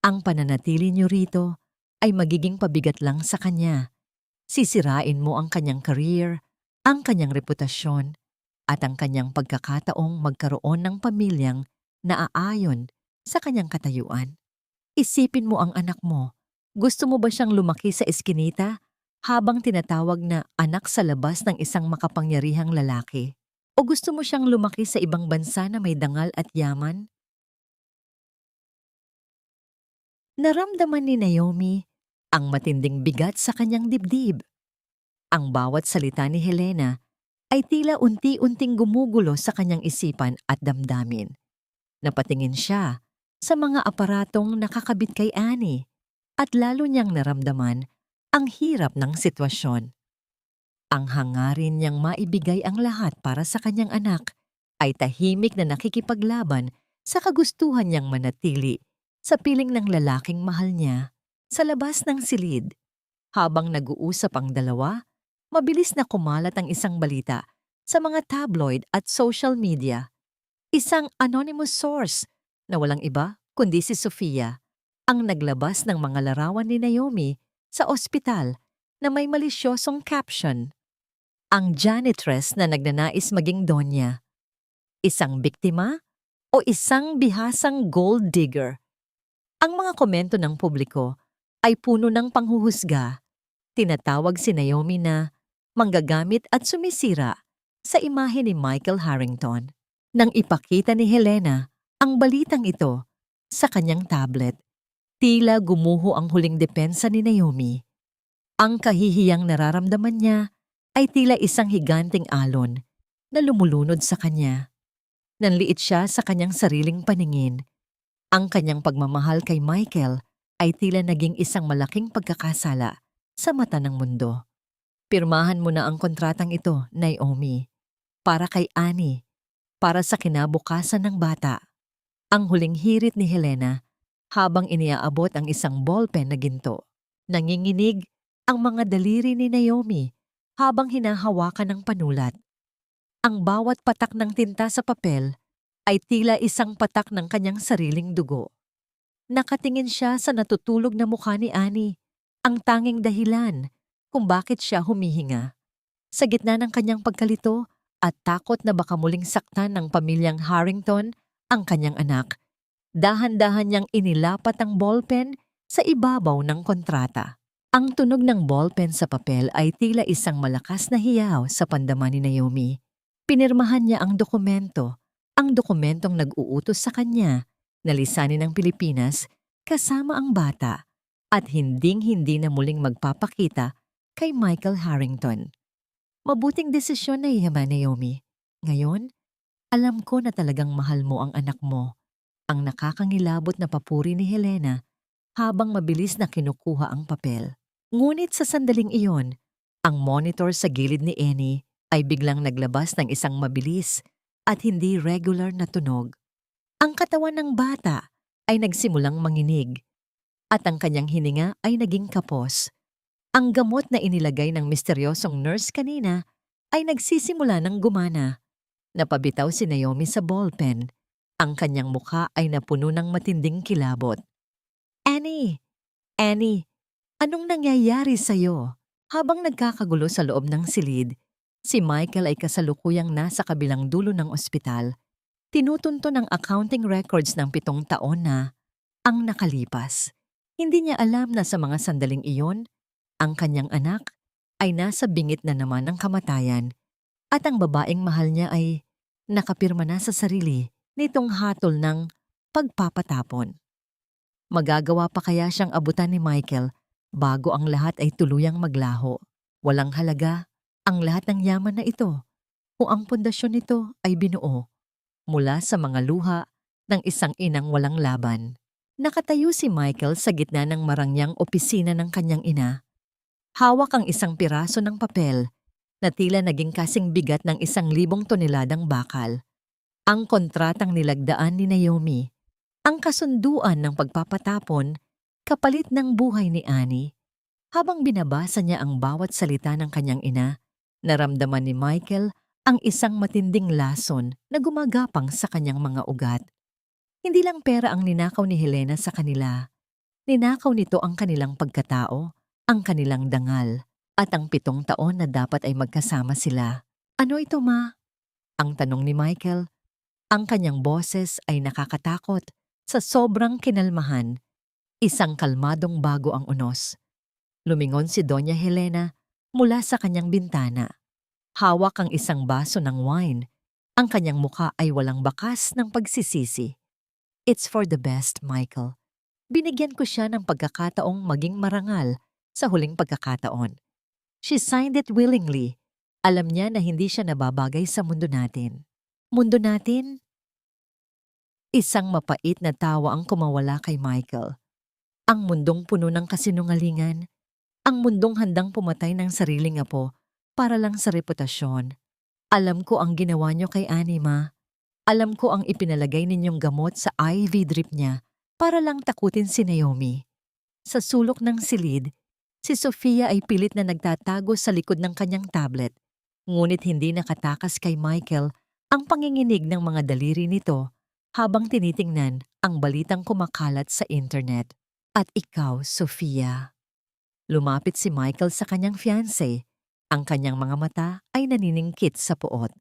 [SPEAKER 1] Ang pananatili niyo rito ay magiging pabigat lang sa kanya. Sisirain mo ang kanyang career, ang kanyang reputasyon, at ang kanyang pagkakataong magkaroon ng pamilyang naaayon sa kanyang katayuan. Isipin mo ang anak mo. Gusto mo ba siyang lumaki sa eskinita habang tinatawag na anak sa labas ng isang makapangyarihang lalaki? O gusto mo siyang lumaki sa ibang bansa na may dangal at yaman? Naramdaman ni Naomi ang matinding bigat sa kanyang dibdib. Ang bawat salita ni Helena ay tila unti-unting gumugulo sa kanyang isipan at damdamin. Napatingin siya sa mga aparatong nakakabit kay Annie at lalo niyang naramdaman ang hirap ng sitwasyon. Ang hangarin niyang maibigay ang lahat para sa kanyang anak ay tahimik na nakikipaglaban sa kagustuhan niyang manatili sa piling ng lalaking mahal niya sa labas ng silid. Habang nag-uusap ang dalawa, mabilis na kumalat ang isang balita sa mga tabloid at social media. Isang anonymous source na walang iba kundi si Sofia ang naglabas ng mga larawan ni Naomi sa ospital na may malisyosong caption. Ang janitress na nagnanais maging donya. Isang biktima o isang bihasang gold digger? Ang mga komento ng publiko ay puno ng panghuhusga. Tinatawag si Naomi na manggagamit at sumisira sa imahe ni Michael Harrington. Nang ipakita ni Helena ang balitang ito sa kanyang tablet, tila gumuho ang huling depensa ni Naomi. Ang kahihiyang nararamdaman niya ay tila isang higanting alon na lumulunod sa kanya. Nanliit siya sa kanyang sariling paningin. Ang kanyang pagmamahal kay Michael ay tila naging isang malaking pagkakasala sa mata ng mundo. Pirmahan mo na ang kontratang ito, Naomi, para kay Annie, para sa kinabukasan ng bata. Ang huling hirit ni Helena habang iniaabot ang isang ballpen na ginto. Nanginginig ang mga daliri ni Naomi habang hinahawakan ng panulat. Ang bawat patak ng tinta sa papel ay tila isang patak ng kanyang sariling dugo. Nakatingin siya sa natutulog na mukha ni Annie, ang tanging dahilan kung bakit siya humihinga. Sa gitna ng kanyang pagkalito at takot na baka muling saktan ng pamilyang Harrington ang kanyang anak, dahan-dahan niyang inilapat ang ballpen sa ibabaw ng kontrata. Ang tunog ng ballpen sa papel ay tila isang malakas na hiyaw sa pandama ni Naomi. Pinirmahan niya ang dokumentong nag-uutos sa kanya na lisanin ng Pilipinas kasama ang bata at hinding-hindi na muling magpapakita kay Michael Harrington. Mabuting desisyon na iyaman, Naomi. Ngayon, alam ko na talagang mahal mo ang anak mo. Ang nakakangilabot na papuri ni Helena habang mabilis na kinukuha ang papel. Ngunit sa sandaling iyon, ang monitor sa gilid ni Annie ay biglang naglabas ng isang mabilis at hindi regular na tunog. Ang katawan ng bata ay nagsimulang manginig at ang kanyang hininga ay naging kapos. Ang gamot na inilagay ng misteryosong nurse kanina ay nagsisimula ng gumana. Napabitaw si Naomi sa ballpen. Ang kanyang mukha ay napuno ng matinding kilabot. Annie! Annie! Anong nangyayari sa'yo? Habang nagkakagulo sa loob ng silid, si Michael ay kasalukuyang nasa kabilang dulo ng ospital. Tinutunto ng accounting records ng 7 taon na ang nakalipas. Hindi niya alam na sa mga sandaling iyon, ang kanyang anak ay nasa bingit na naman ng kamatayan at ang babaeng mahal niya ay nakapirma na sa sarili nitong hatol ng pagpapatapon. Magagawa pa kaya siyang abutan ni Michael bago ang lahat ay tuluyang maglaho? Walang halaga ang lahat ng yaman na ito kung ang pundasyon nito ay binuo mula sa mga luha ng isang inang walang laban. Nakatayo si Michael sa gitna ng marangyang opisina ng kanyang ina. Hawak ang isang piraso ng papel na tila naging kasing bigat ng 1,000 toneladang bakal. Ang kontratang nilagdaan ni Naomi, ang kasunduan ng pagpapatapon kapalit ng buhay ni Annie. Habang binabasa niya ang bawat salita ng kanyang ina, naramdaman ni Michael ang isang matinding lason na gumagapang sa kanyang mga ugat. Hindi lang pera ang ninakaw ni Helena sa kanila. Ninakaw nito ang kanilang pagkatao, ang kanilang dangal, at ang 7 taon na dapat ay magkasama sila. Ano ito, ma? Ang tanong ni Michael. Ang kanyang boses ay nakakatakot sa sobrang kinalmahan. Isang kalmadong bago ang unos. Lumingon si Doña Helena mula sa kanyang bintana. Hawak ang isang baso ng wine. Ang kanyang mukha ay walang bakas ng pagsisisi. It's for the best, Michael. Binigyan ko siya ng pagkakataong maging marangal sa huling pagkakataon. She signed it willingly. Alam niya na hindi siya nababagay sa mundo natin. Mundo natin? Isang mapait na tawa ang kumawala kay Michael. Ang mundong puno ng kasinungalingan. Ang mundong handang pumatay ng sariling apo para lang sa reputasyon. Alam ko ang ginawa niyo kay Annie, ma. Alam ko ang ipinalagay ninyong gamot sa IV drip niya para lang takutin si Naomi. Sa sulok ng silid, si Sofia ay pilit na nagtatago sa likod ng kanyang tablet. Ngunit hindi nakatakas kay Michael ang panginginig ng mga daliri nito habang tinitingnan ang balitang kumakalat sa internet. At ikaw, Sofia. Lumapit si Michael sa kanyang fiancé. Ang kanyang mga mata ay naniningkit sa puot.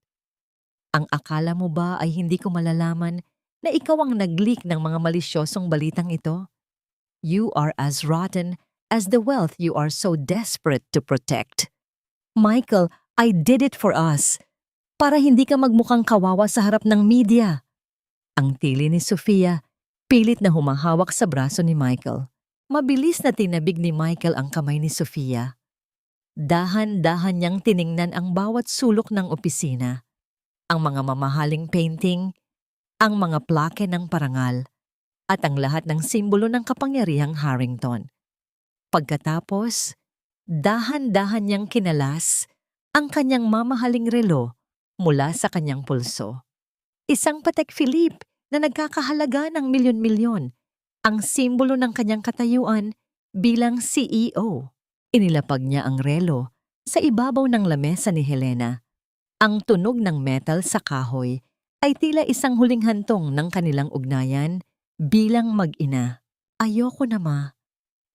[SPEAKER 1] Ang akala mo ba ay hindi ko malalaman na ikaw ang nag-leak ng mga malisyosong balitang ito? You are as rotten as the wealth you are so desperate to protect. Michael, I did it for us. Para hindi ka magmukhang kawawa sa harap ng media. Ang tili ni Sofia, pilit na humahawak sa braso ni Michael. Mabilis na tinabig ni Michael ang kamay ni Sofia. Dahan-dahan niyang tiningnan ang bawat sulok ng opisina. Ang mga mamahaling painting, ang mga plake ng parangal, at ang lahat ng simbolo ng kapangyarihang Harrington. Pagkatapos, dahan-dahan niyang kinalas ang kanyang mamahaling relo mula sa kanyang pulso. Isang Patek Philippe na nagkakahalaga ng milyon-milyon, ang simbolo ng kanyang katayuan bilang CEO. Inilapag niya ang relo sa ibabaw ng lamesa ni Helena. Ang tunog ng metal sa kahoy ay tila isang huling hantong ng kanilang ugnayan bilang mag-ina. Ayoko na, ma.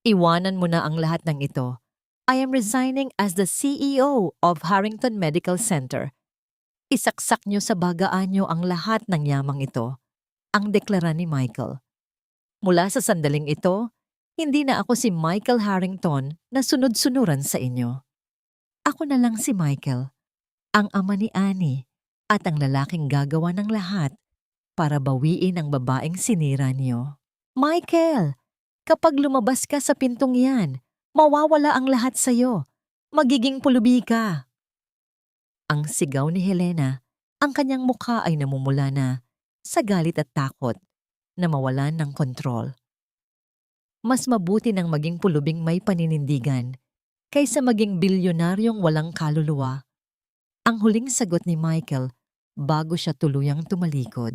[SPEAKER 1] Iwanan mo na ang lahat ng ito. I am resigning as the CEO of Harrington Medical Center. Isaksak niyo sa bagaan niyo ang lahat ng yamang ito, ang deklara ni Michael. Mula sa sandaling ito, hindi na ako si Michael Harrington na sunod-sunuran sa inyo. Ako na lang si Michael, ang ama ni Annie at ang lalaking gagawa ng lahat para bawiin ang babaeng sinira niyo. Michael! Kapag lumabas ka sa pintong yan, mawawala ang lahat sa'yo. Magiging pulubi ka. Ang sigaw ni Helena, ang kanyang mukha ay namumula na sa galit at takot na mawalan ng kontrol. Mas mabuti nang maging pulubing may paninindigan kaysa maging bilyonaryong walang kaluluwa. Ang huling sagot ni Michael bago siya tuluyang tumalikod.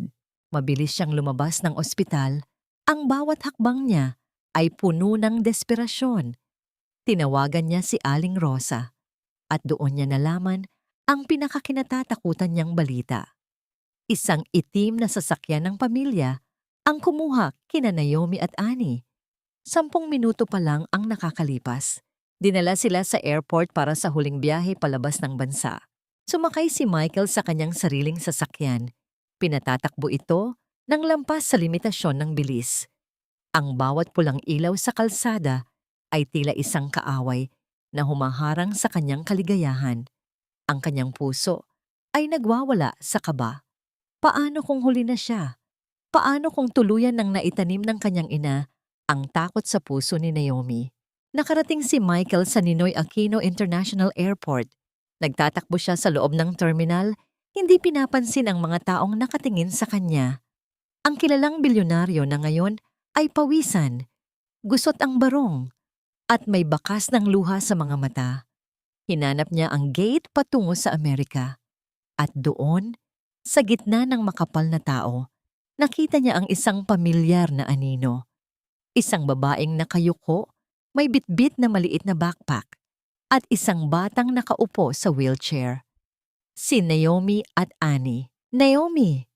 [SPEAKER 1] Mabilis siyang lumabas ng ospital. Ang bawat hakbang niya ay puno ng desperasyon. Tinawagan niya si Aling Rosa at doon niya nalaman ang pinakakinatatakutan niyang balita. Isang itim na sasakyan ng pamilya ang kumuha kina Naomi at Annie. 10 minuto pa lang ang nakakalipas. Dinala sila sa airport para sa huling biyahe palabas ng bansa. Sumakay si Michael sa kanyang sariling sasakyan. Pinatatakbo ito ng lampas sa limitasyon ng bilis. Ang bawat pulang ilaw sa kalsada ay tila isang kaaway na humaharang sa kanyang kaligayahan. Ang kanyang puso ay nagwawala sa kaba. Paano kung huli na siya? Paano kung tuluyan ng naitanim ng kanyang ina ang takot sa puso ni Naomi? Nakarating si Michael sa Ninoy Aquino International Airport. Nagtatakbo siya sa loob ng terminal, hindi pinapansin ang mga taong nakatingin sa kanya. Ang kilalang bilyonaryo na ngayon ay pawisan, gusot ang barong, at may bakas ng luha sa mga mata. Hinanap niya ang gate patungo sa Amerika. At doon, sa gitna ng makapal na tao, nakita niya ang isang pamilyar na anino. Isang babaeng nakayuko, may bitbit na maliit na backpack, at isang batang nakaupo sa wheelchair. Si Naomi at Annie. Naomi!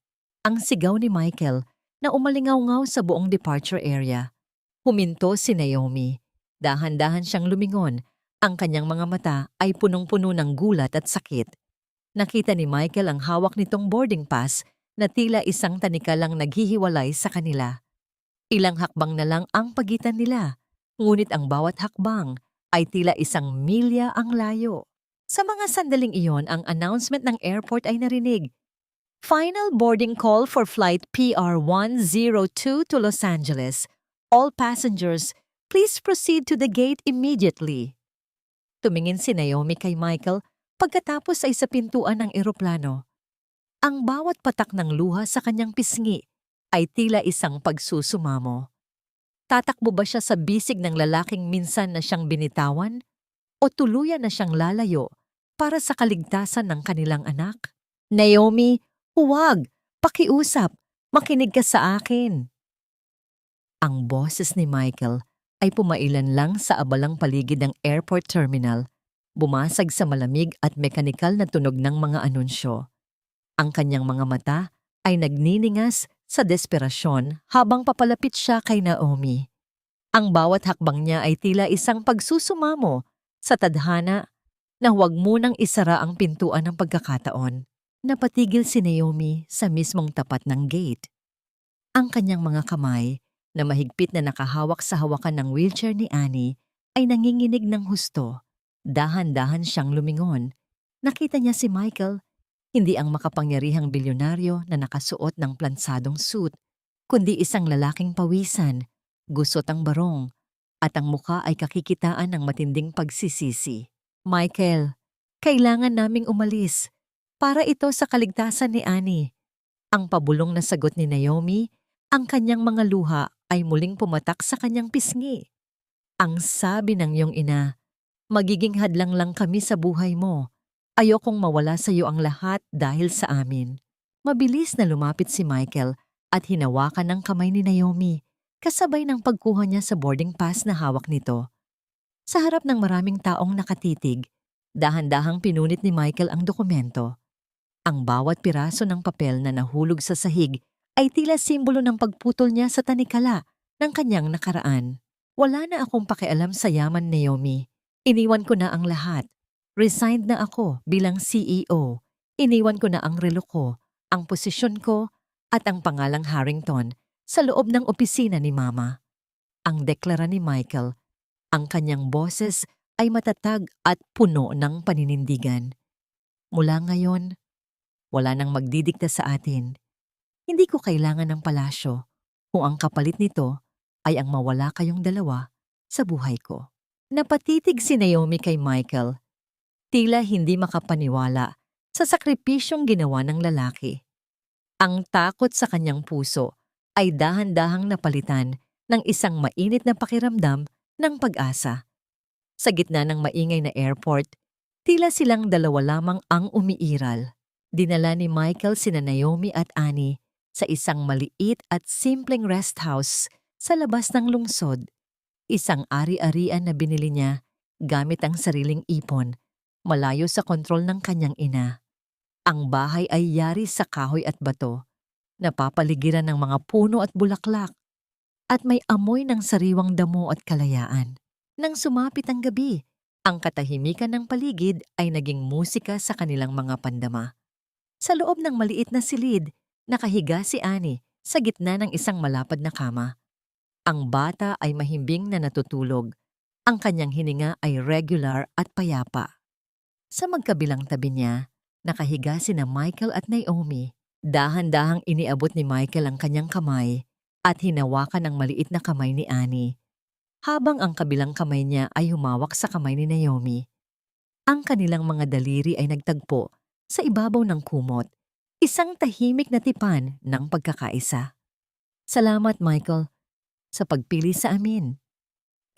[SPEAKER 1] Ang sigaw ni Michael na umalingaw-ngaw sa buong departure area. Huminto si Naomi. Dahan-dahan siyang lumingon. Ang kanyang mga mata ay punong-puno ng gulat at sakit. Nakita ni Michael ang hawak nitong boarding pass na tila isang tanika lang naghihiwalay sa kanila. Ilang hakbang na lang ang pagitan nila, ngunit ang bawat hakbang ay tila isang milya ang layo. Sa mga sandaling iyon, ang announcement ng airport ay narinig. Final boarding call for flight PR-102 to Los Angeles. All passengers, please proceed to the gate immediately. Tumingin si Naomi kay Michael pagkatapos ay sa pintuan ng eroplano. Ang bawat patak ng luha sa kanyang pisngi ay tila isang pagsusumamo. Tatakbo ba siya sa bisig ng lalaking minsan na siyang binitawan? O tuluyan na siyang lalayo para sa kaligtasan ng kanilang anak? Naomi, huwag! Pakiusap! Makinig ka sa akin! Ang boses ni Michael ay pumailan lang sa abalang paligid ng airport terminal, bumasag sa malamig at mekanikal na tunog ng mga anunsyo. Ang kanyang mga mata ay nagniningas sa desperasyon habang papalapit siya kay Naomi. Ang bawat hakbang niya ay tila isang pagsusumamo sa tadhana na huwag munang isara ang pintuan ng pagkakataon. Napatigil si Naomi sa mismong tapat ng gate. Ang kanyang mga kamay na mahigpit na nakahawak sa hawakan ng wheelchair ni Annie ay nanginginig ng husto. Dahan-dahan siyang lumingon. Nakita niya si Michael, hindi ang makapangyarihang bilyonaryo na nakasuot ng plansadong suit, kundi isang lalaking pawisan, gusot ang barong, at ang muka ay kakikitaan ng matinding pagsisisi. Michael, kailangan naming umalis para ito sa kaligtasan ni Annie. Ang pabulong na sagot ni Naomi, ang kanyang mga luha ay muling pumatak sa kanyang pisngi. Ang sabi ng iyong ina, magiging hadlang lang kami sa buhay mo. Ayokong mawala sa iyo ang lahat dahil sa amin. Mabilis na lumapit si Michael at hinawakan ng kamay ni Naomi, kasabay ng pagkuha niya sa boarding pass na hawak nito. Sa harap ng maraming taong nakatitig, dahan-dahang pinunit ni Michael ang dokumento. Ang bawat piraso ng papel na nahulog sa sahig ay tila simbolo ng pagputol niya sa tanikala ng kanyang nakaraan. Wala na akong pakialam sa yaman, Naomi. Iniwan ko na ang lahat. Resigned na ako bilang CEO. Iniwan ko na ang relo ko, ang posisyon ko, at ang pangalang Harrington sa loob ng opisina ni Mama. Ang deklara ni Michael, ang kanyang boses ay matatag at puno ng paninindigan. Mula ngayon, wala nang magdidikta sa atin. Hindi ko kailangan ng palasyo kung ang kapalit nito ay ang mawala kayong dalawa sa buhay ko. Napatitig si Naomi kay Michael, tila hindi makapaniwala sa sakripisyong ginawa ng lalaki. Ang takot sa kanyang puso ay dahan-dahang napalitan ng isang mainit na pakiramdam ng pag-asa. Sa gitna ng maingay na airport, tila silang dalawa lamang ang umiiral. Dinala ni Michael sina Naomi at Annie sa isang maliit at simpleng rest house sa labas ng lungsod. Isang ari-arian na binili niya gamit ang sariling ipon, malayo sa kontrol ng kanyang ina. Ang bahay ay yari sa kahoy at bato, napapaligiran ng mga puno at bulaklak, at may amoy ng sariwang damo at kalayaan. Nang sumapit ang gabi, ang katahimikan ng paligid ay naging musika sa kanilang mga pandama. Sa loob ng maliit na silid, nakahiga si Annie sa gitna ng isang malapad na kama. Ang bata ay mahimbing na natutulog. Ang kanyang hininga ay regular at payapa. Sa magkabilang tabi niya, nakahiga sina Michael at Naomi. Dahan-dahang iniabot ni Michael ang kanyang kamay at hinawakan ang maliit na kamay ni Annie, habang ang kabilang kamay niya ay humawak sa kamay ni Naomi. Ang kanilang mga daliri ay nagtagpo sa ibabaw ng kumot, isang tahimik na tipan ng pagkakaisa. Salamat, Michael, sa pagpili sa amin.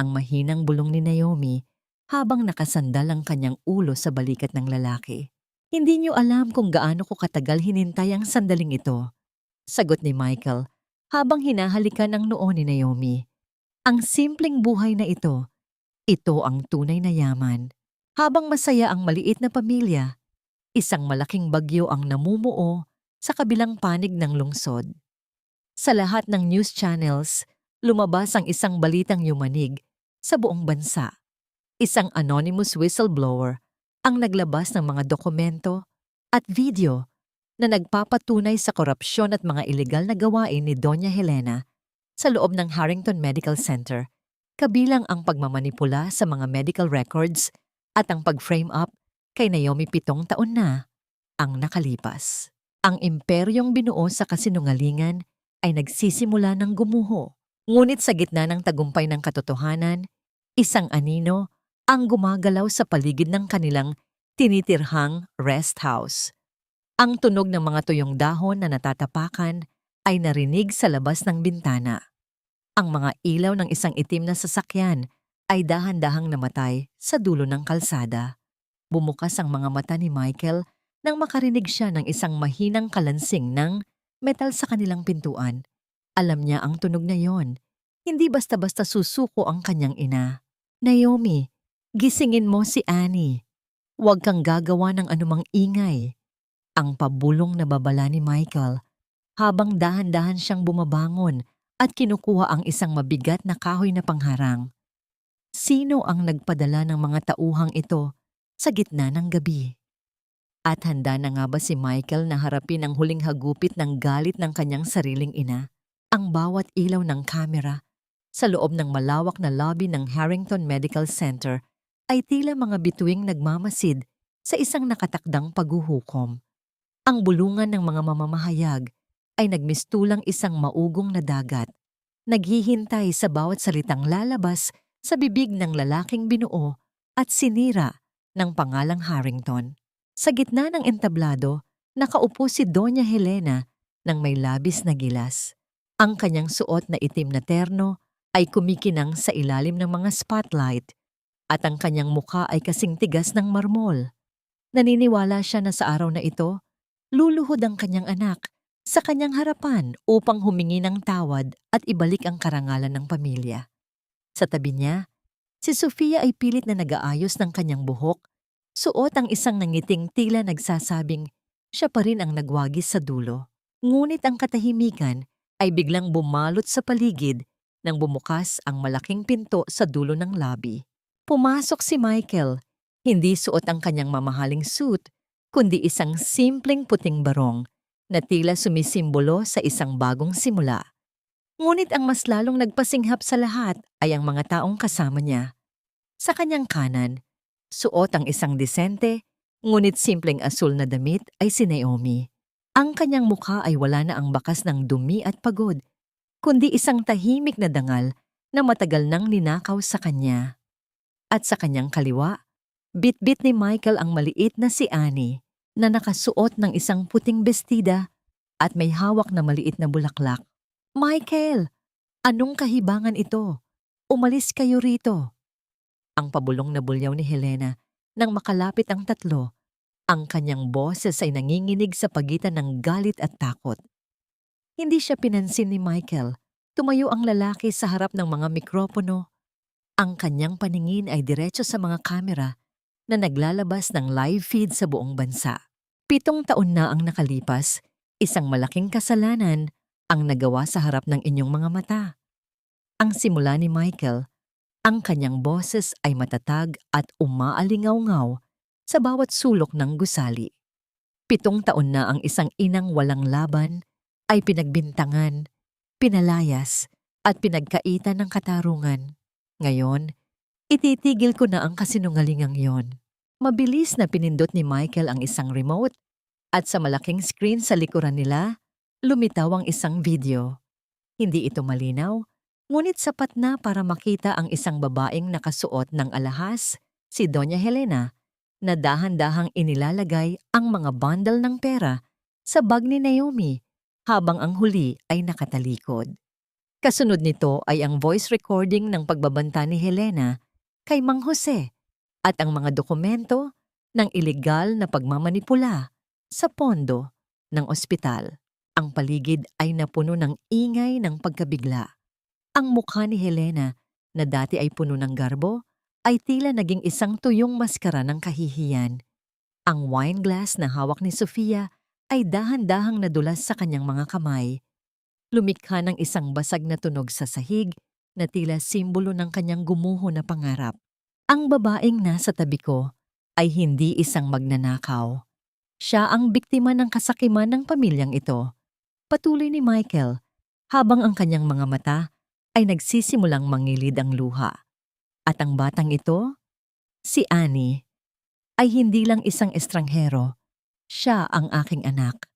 [SPEAKER 1] Ang mahinang bulong ni Naomi habang nakasandal ang kanyang ulo sa balikat ng lalaki. Hindi niyo alam kung gaano ko katagal hinintay ang sandaling ito, sagot ni Michael habang hinahalikan ang noo ni Naomi. Ang simpleng buhay na ito ang tunay na yaman. Habang masaya ang maliit na pamilya, isang malaking bagyo ang namumuo sa kabilang panig ng lungsod. Sa lahat ng news channels, lumabas ang isang balitang yumanig sa buong bansa. Isang anonymous whistleblower ang naglabas ng mga dokumento at video na nagpapatunay sa korupsyon at mga ilegal na gawain ni Doña Helena sa loob ng Harrington Medical Center, kabilang ang pagmamanipula sa mga medical records at ang pag-frame up kay Naomi 7 taon na ang nakalipas. Ang imperyong binuo sa kasinungalingan ay nagsisimula ng gumuho. Ngunit sa gitna ng tagumpay ng katotohanan, isang anino ang gumagalaw sa paligid ng kanilang tinitirhang rest house. Ang tunog ng mga tuyong dahon na natatapakan ay narinig sa labas ng bintana. Ang mga ilaw ng isang itim na sasakyan ay dahan-dahang namatay sa dulo ng kalsada. Bumukas ang mga mata ni Michael nang makarinig siya ng isang mahinang kalansing ng metal sa kanilang pintuan. Alam niya ang tunog na yon. Hindi basta-basta susuko ang kanyang ina. Naomi, gisingin mo si Annie. Huwag kang gagawa ng anumang ingay. Ang pabulong na babala ni Michael habang dahan-dahan siyang bumabangon at kinukuha ang isang mabigat na kahoy na pangharang. Sino ang nagpadala ng mga tauhang ito sa gitna ng gabi? At handa na nga ba si Michael na harapin ang huling hagupit ng galit ng kanyang sariling ina? Ang bawat ilaw ng kamera sa loob ng malawak na lobby ng Harrington Medical Center ay tila mga bituing nagmamasid sa isang nakatakdang paghuhukom. Ang bulungan ng mga mamamahayag ay nagmistulang isang maugong na dagat, naghihintay sa bawat salitang lalabas sa bibig ng lalaking binuo at sinira ng pangalang Harrington. Sa gitna ng entablado, nakaupo si Doña Helena ng may labis na gilas. Ang kanyang suot na itim na terno ay kumikinang sa ilalim ng mga spotlight at ang kanyang mukha ay kasing tigas ng marmol. Naniniwala siya na sa araw na ito, luluhod ang kanyang anak sa kanyang harapan upang humingi ng tawad at ibalik ang karangalan ng pamilya. Sa tabi niya, si Sofia ay pilit na nag-aayos ng kanyang buhok, suot ang isang nangiting tila nagsasabing siya pa rin ang nagwagis sa dulo. Ngunit ang katahimikan ay biglang bumalot sa paligid nang bumukas ang malaking pinto sa dulo ng lobby. Pumasok si Michael, hindi suot ang kanyang mamahaling suit, kundi isang simpleng puting barong na tila sumisimbolo sa isang bagong simula. Ngunit ang mas lalong nagpasinghap sa lahat ay ang mga taong kasama niya. Sa kanyang kanan, suot ang isang disente, ngunit simpleng asul na damit ay si Naomi. Ang kanyang mukha ay wala na ang bakas ng dumi at pagod, kundi isang tahimik na dangal na matagal nang ninakaw sa kanya. At sa kanyang kaliwa, bitbit ni Michael ang maliit na si Annie na nakasuot ng isang puting bestida at may hawak na maliit na bulaklak. "Michael, anong kahibangan ito? Umalis kayo rito." Ang pabulong na bulyaw ni Helena nang makalapit ang tatlo. Ang kanyang boses ay nanginginig sa pagitan ng galit at takot. Hindi siya pinansin ni Michael. Tumayo ang lalaki sa harap ng mga mikropono. Ang kanyang paningin ay diretso sa mga kamera na naglalabas ng live feed sa buong bansa. 7 taon na ang nakalipas, isang malaking kasalanan ang nagawa sa harap ng inyong mga mata. Ang simula ni Michael, ang kanyang boses ay matatag at umaalingaw-ngaw sa bawat sulok ng gusali. 7 taon na ang isang inang walang laban ay pinagbintangan, pinalayas at pinagkaitan ng katarungan. Ngayon, ititigil ko na ang kasinungalingang yon. Mabilis na pinindot ni Michael ang isang remote at sa malaking screen sa likuran nila, lumitaw ang isang video. Hindi ito malinaw, ngunit sapat na para makita ang isang babaeng nakasuot ng alahas, si Doña Helena, na dahan-dahang inilalagay ang mga bundle ng pera sa bag ni Naomi habang ang huli ay nakatalikod. Kasunod nito ay ang voice recording ng pagbabanta ni Helena kay Mang Jose at ang mga dokumento ng ilegal na pagmamanipula sa pondo ng ospital. Ang paligid ay napuno ng ingay ng pagkabigla. Ang mukha ni Helena, na dati ay puno ng garbo, ay tila naging isang tuyong maskara ng kahihiyan. Ang wine glass na hawak ni Sofia ay dahan-dahang nadulas sa kanyang mga kamay. Lumikha ng isang basag na tunog sa sahig na tila simbolo ng kanyang gumuho na pangarap. Ang babaeng nasa tabi ko ay hindi isang magnanakaw. Siya ang biktima ng kasakiman ng pamilyang ito. Patuloy ni Michael, habang ang kanyang mga mata ay nagsisimulang mangilid ang luha. At ang batang ito, si Annie, ay hindi lang isang estranghero. Siya ang aking anak.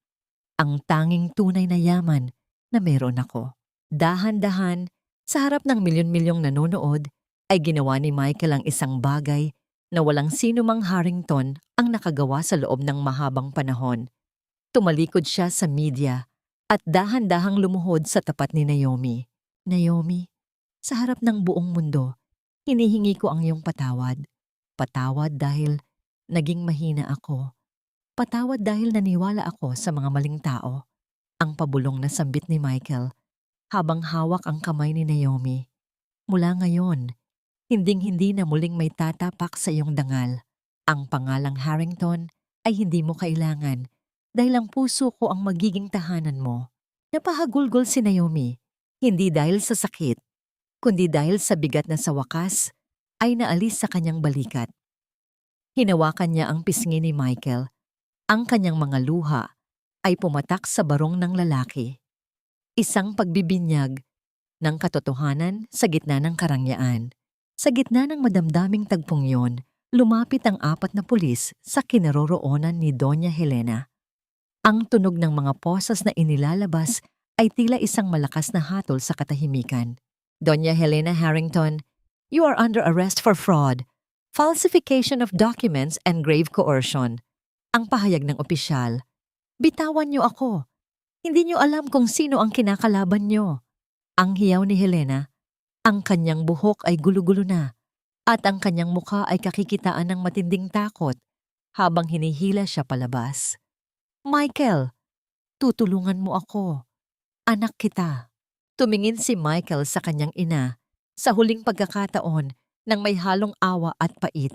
[SPEAKER 1] Ang tanging tunay na yaman na meron ako. Dahan-dahan, sa harap ng milyon-milyong nanonood, ay ginawa ni Michael ang isang bagay na walang sino mang Harrington ang nakagawa sa loob ng mahabang panahon. Tumalikod siya sa media at dahan-dahang lumuhod sa tapat ni Naomi. "Naomi, sa harap ng buong mundo, hinihingi ko ang iyong patawad. Patawad dahil naging mahina ako. Patawad dahil naniwala ako sa mga maling tao." Ang pabulong na sambit ni Michael habang hawak ang kamay ni Naomi. "Mula ngayon, hinding-hindi na muling may tatapak sa iyong dangal. Ang pangalang Harrington ay hindi mo kailangan dahil ang puso ko ang magiging tahanan mo." Napahagulgol si Naomi, hindi dahil sa sakit, kundi dahil sa bigat na sa wakas ay naalis sa kanyang balikat. Hinawakan niya ang pisngi ni Michael. Ang kanyang mga luha ay pumatak sa barong ng lalaki. Isang pagbibinyag ng katotohanan sa gitna ng karangyaan. Sa gitna ng madamdaming tagpong yon, lumapit ang 4 na pulis sa kinaroroonan ni Doña Helena. Ang tunog ng mga posas na inilalabas ay tila isang malakas na hatol sa katahimikan. "Doña Helena Harrington, you are under arrest for fraud, falsification of documents and grave coercion." Ang pahayag ng opisyal. "Bitawan niyo ako. Hindi niyo alam kung sino ang kinakalaban niyo." Ang hiyaw ni Helena, ang kanyang buhok ay gulo-gulo na at ang kanyang mukha ay kakikitaan ng matinding takot habang hinihila siya palabas. "Michael, tutulungan mo ako. Anak kita." Tumingin si Michael sa kanyang ina sa huling pagkakataon ng may halong awa at pait.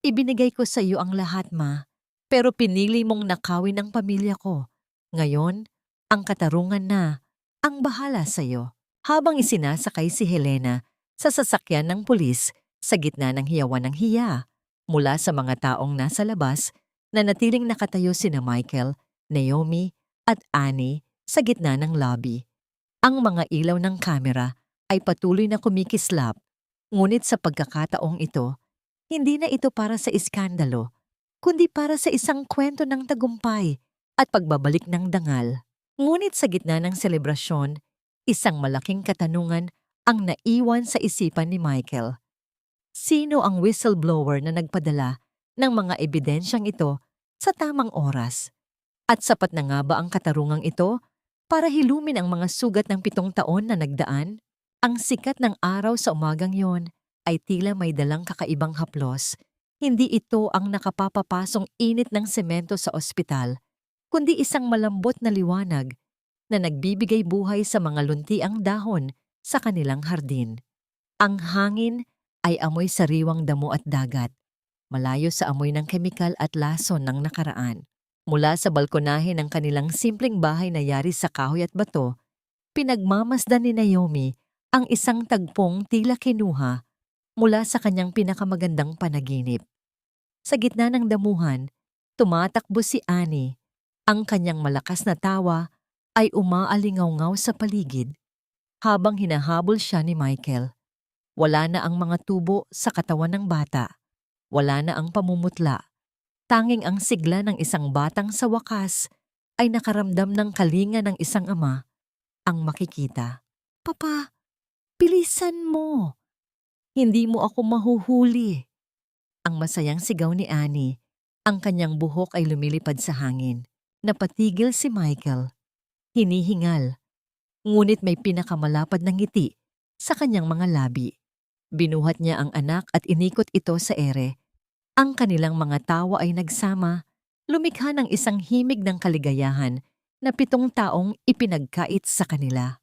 [SPEAKER 1] "Ibinigay ko sa iyo ang lahat, Ma, pero pinili mong nakawin ang pamilya ko. Ngayon, ang katarungan na ang bahala sa iyo." Habang isinasakay si Helena sa sasakyan ng pulis sa gitna ng hiyawan ng hiya mula sa mga taong nasa labas, nanatiling nakatayo sina Michael, Naomi at Annie sa gitna ng lobby. Ang mga ilaw ng kamera ay patuloy na kumikislap, ngunit sa pagkakataong ito, hindi na ito para sa iskandalo, kundi para sa isang kwento ng tagumpay at pagbabalik ng dangal. Ngunit sa gitna ng selebrasyon, Isang malaking katanungan ang naiwan sa isipan ni Michael. Sino ang whistleblower na nagpadala ng mga ebidensyang ito sa tamang oras? At sapat na nga ba ang katarungang ito para hilumin ang mga sugat ng 7 taon na nagdaan? Ang sikat ng araw sa umagang yon ay tila may dalang kakaibang haplos. Hindi ito ang nakapapapasong init ng semento sa ospital, kundi isang malambot na liwanag na nagbibigay buhay sa mga luntiang dahon sa kanilang hardin. Ang hangin ay amoy sariwang damo at dagat, malayo sa amoy ng kemikal at lason ng nakaraan. Mula sa balkonahe ng kanilang simpleng bahay na yari sa kahoy at bato, pinagmamasdan ni Naomi ang isang tagpong tila kinuha mula sa kanyang pinakamagandang panaginip. Sa gitna ng damuhan, tumatakbo si Annie. Ang kanyang malakas na tawa ay umaalingaw-ngaw sa paligid habang hinahabol siya ni Michael. Wala na ang mga tubo sa katawan ng bata. Wala na ang pamumutla. Tanging ang sigla ng isang batang sa wakas ay nakaramdam ng kalinga ng isang ama ang makikita. Papa, bilisan mo! Hindi mo ako mahuhuli. Ang masayang sigaw ni Annie, ang kanyang buhok ay lumilipad sa hangin. Napatigil si Michael. Hinihingal. Ngunit may pinakamalapad na ngiti sa kanyang mga labi. Binuhat niya ang anak at inikot ito sa ere. Ang kanilang mga tawa ay nagsama, lumikha ng isang himig ng kaligayahan na 7 taong ipinagkait sa kanila.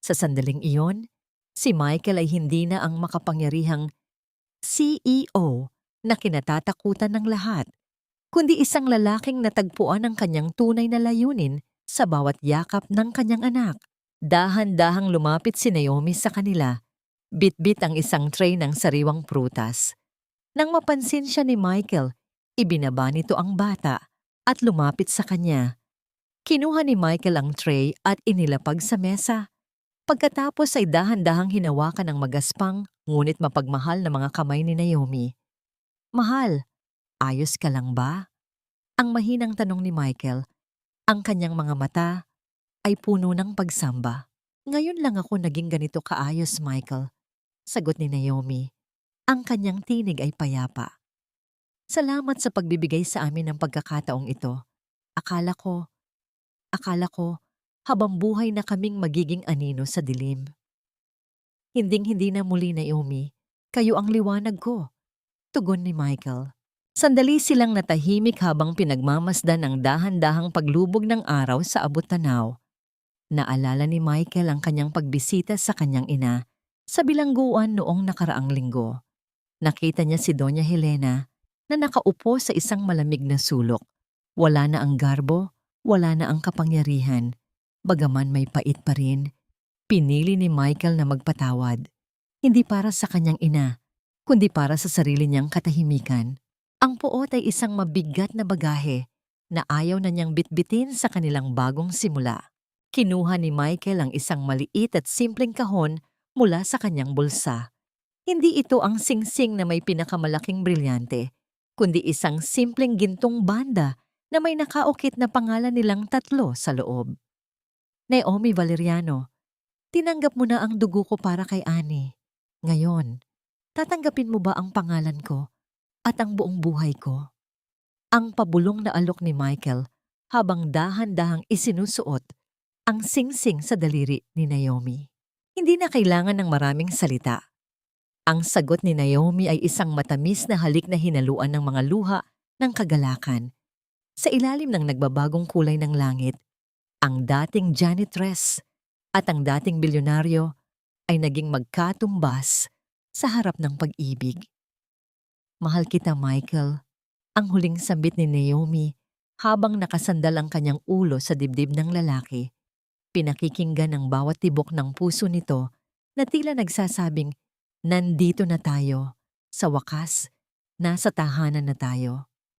[SPEAKER 1] Sa sandaling iyon, si Michael ay hindi na ang makapangyarihang CEO na kinatatakutan ng lahat, kundi isang lalaking natagpuan ang kanyang tunay na layunin sa bawat yakap ng kanyang anak. Dahan-dahang lumapit si Naomi sa kanila, bitbit ang isang tray ng sariwang prutas. Nang mapansin siya ni Michael, ibinaba nito ang bata at lumapit sa kanya. Kinuha ni Michael ang tray at inilapag sa mesa. Pagkatapos ay dahan-dahang hinawakan ang magaspang ngunit mapagmahal na mga kamay ni Naomi. Mahal, ayos ka lang ba? Ang mahinang tanong ni Michael. Ang kanyang mga mata ay puno ng pagsamba. Ngayon lang ako naging ganito kaayos, Michael. Sagot ni Naomi. Ang kanyang tinig ay payapa. Salamat sa pagbibigay sa amin ng pagkakataong ito. Akala ko, habang buhay na kaming magiging anino sa dilim. Hinding-hindi na muli, Naomi. Kayo ang liwanag ko. Tugon ni Michael. Sandali silang natahimik habang pinagmamasdan ang dahan-dahang paglubog ng araw sa abot-tanaw. Naalala ni Michael ang kanyang pagbisita sa kanyang ina sa bilangguan noong nakaraang linggo. Nakita niya si Doña Helena na nakaupo sa isang malamig na sulok. Wala na ang garbo, wala na ang kapangyarihan. Bagaman may pait pa rin, pinili ni Michael na magpatawad. Hindi para sa kanyang ina, kundi para sa sarili niyang katahimikan. Ang puot ay isang mabigat na bagahe na ayaw na niyang bitbitin sa kanilang bagong simula. Kinuha ni Michael ang isang maliit at simpleng kahon mula sa kanyang bulsa. Hindi ito ang singsing na may pinakamalaking brilyante, kundi isang simpleng gintong banda na may nakaukit na pangalan nilang 3 sa loob. Naomi Valeriano, tinanggap mo na ang dugo ko para kay Annie. Ngayon, tatanggapin mo ba ang pangalan ko at ang buong buhay ko? Ang pabulong na alok ni Michael habang dahan-dahang isinusuot ang singsing sa daliri ni Naomi. Hindi na kailangan ng maraming salita. Ang sagot ni Naomi ay isang matamis na halik na hinaluan ng mga luha ng kagalakan. Sa ilalim ng nagbabagong kulay ng langit, ang dating janitress at ang dating bilyonaryo ay naging magkatumbas sa harap ng pag-ibig. Mahal kita, Michael, ang huling sambit ni Naomi habang nakasandal ang kanyang ulo sa dibdib ng lalaki. Pinakikinggan ang bawat tibok ng puso nito na tila nagsasabing, nandito na tayo. Sa wakas, nasa tahanan na tayo.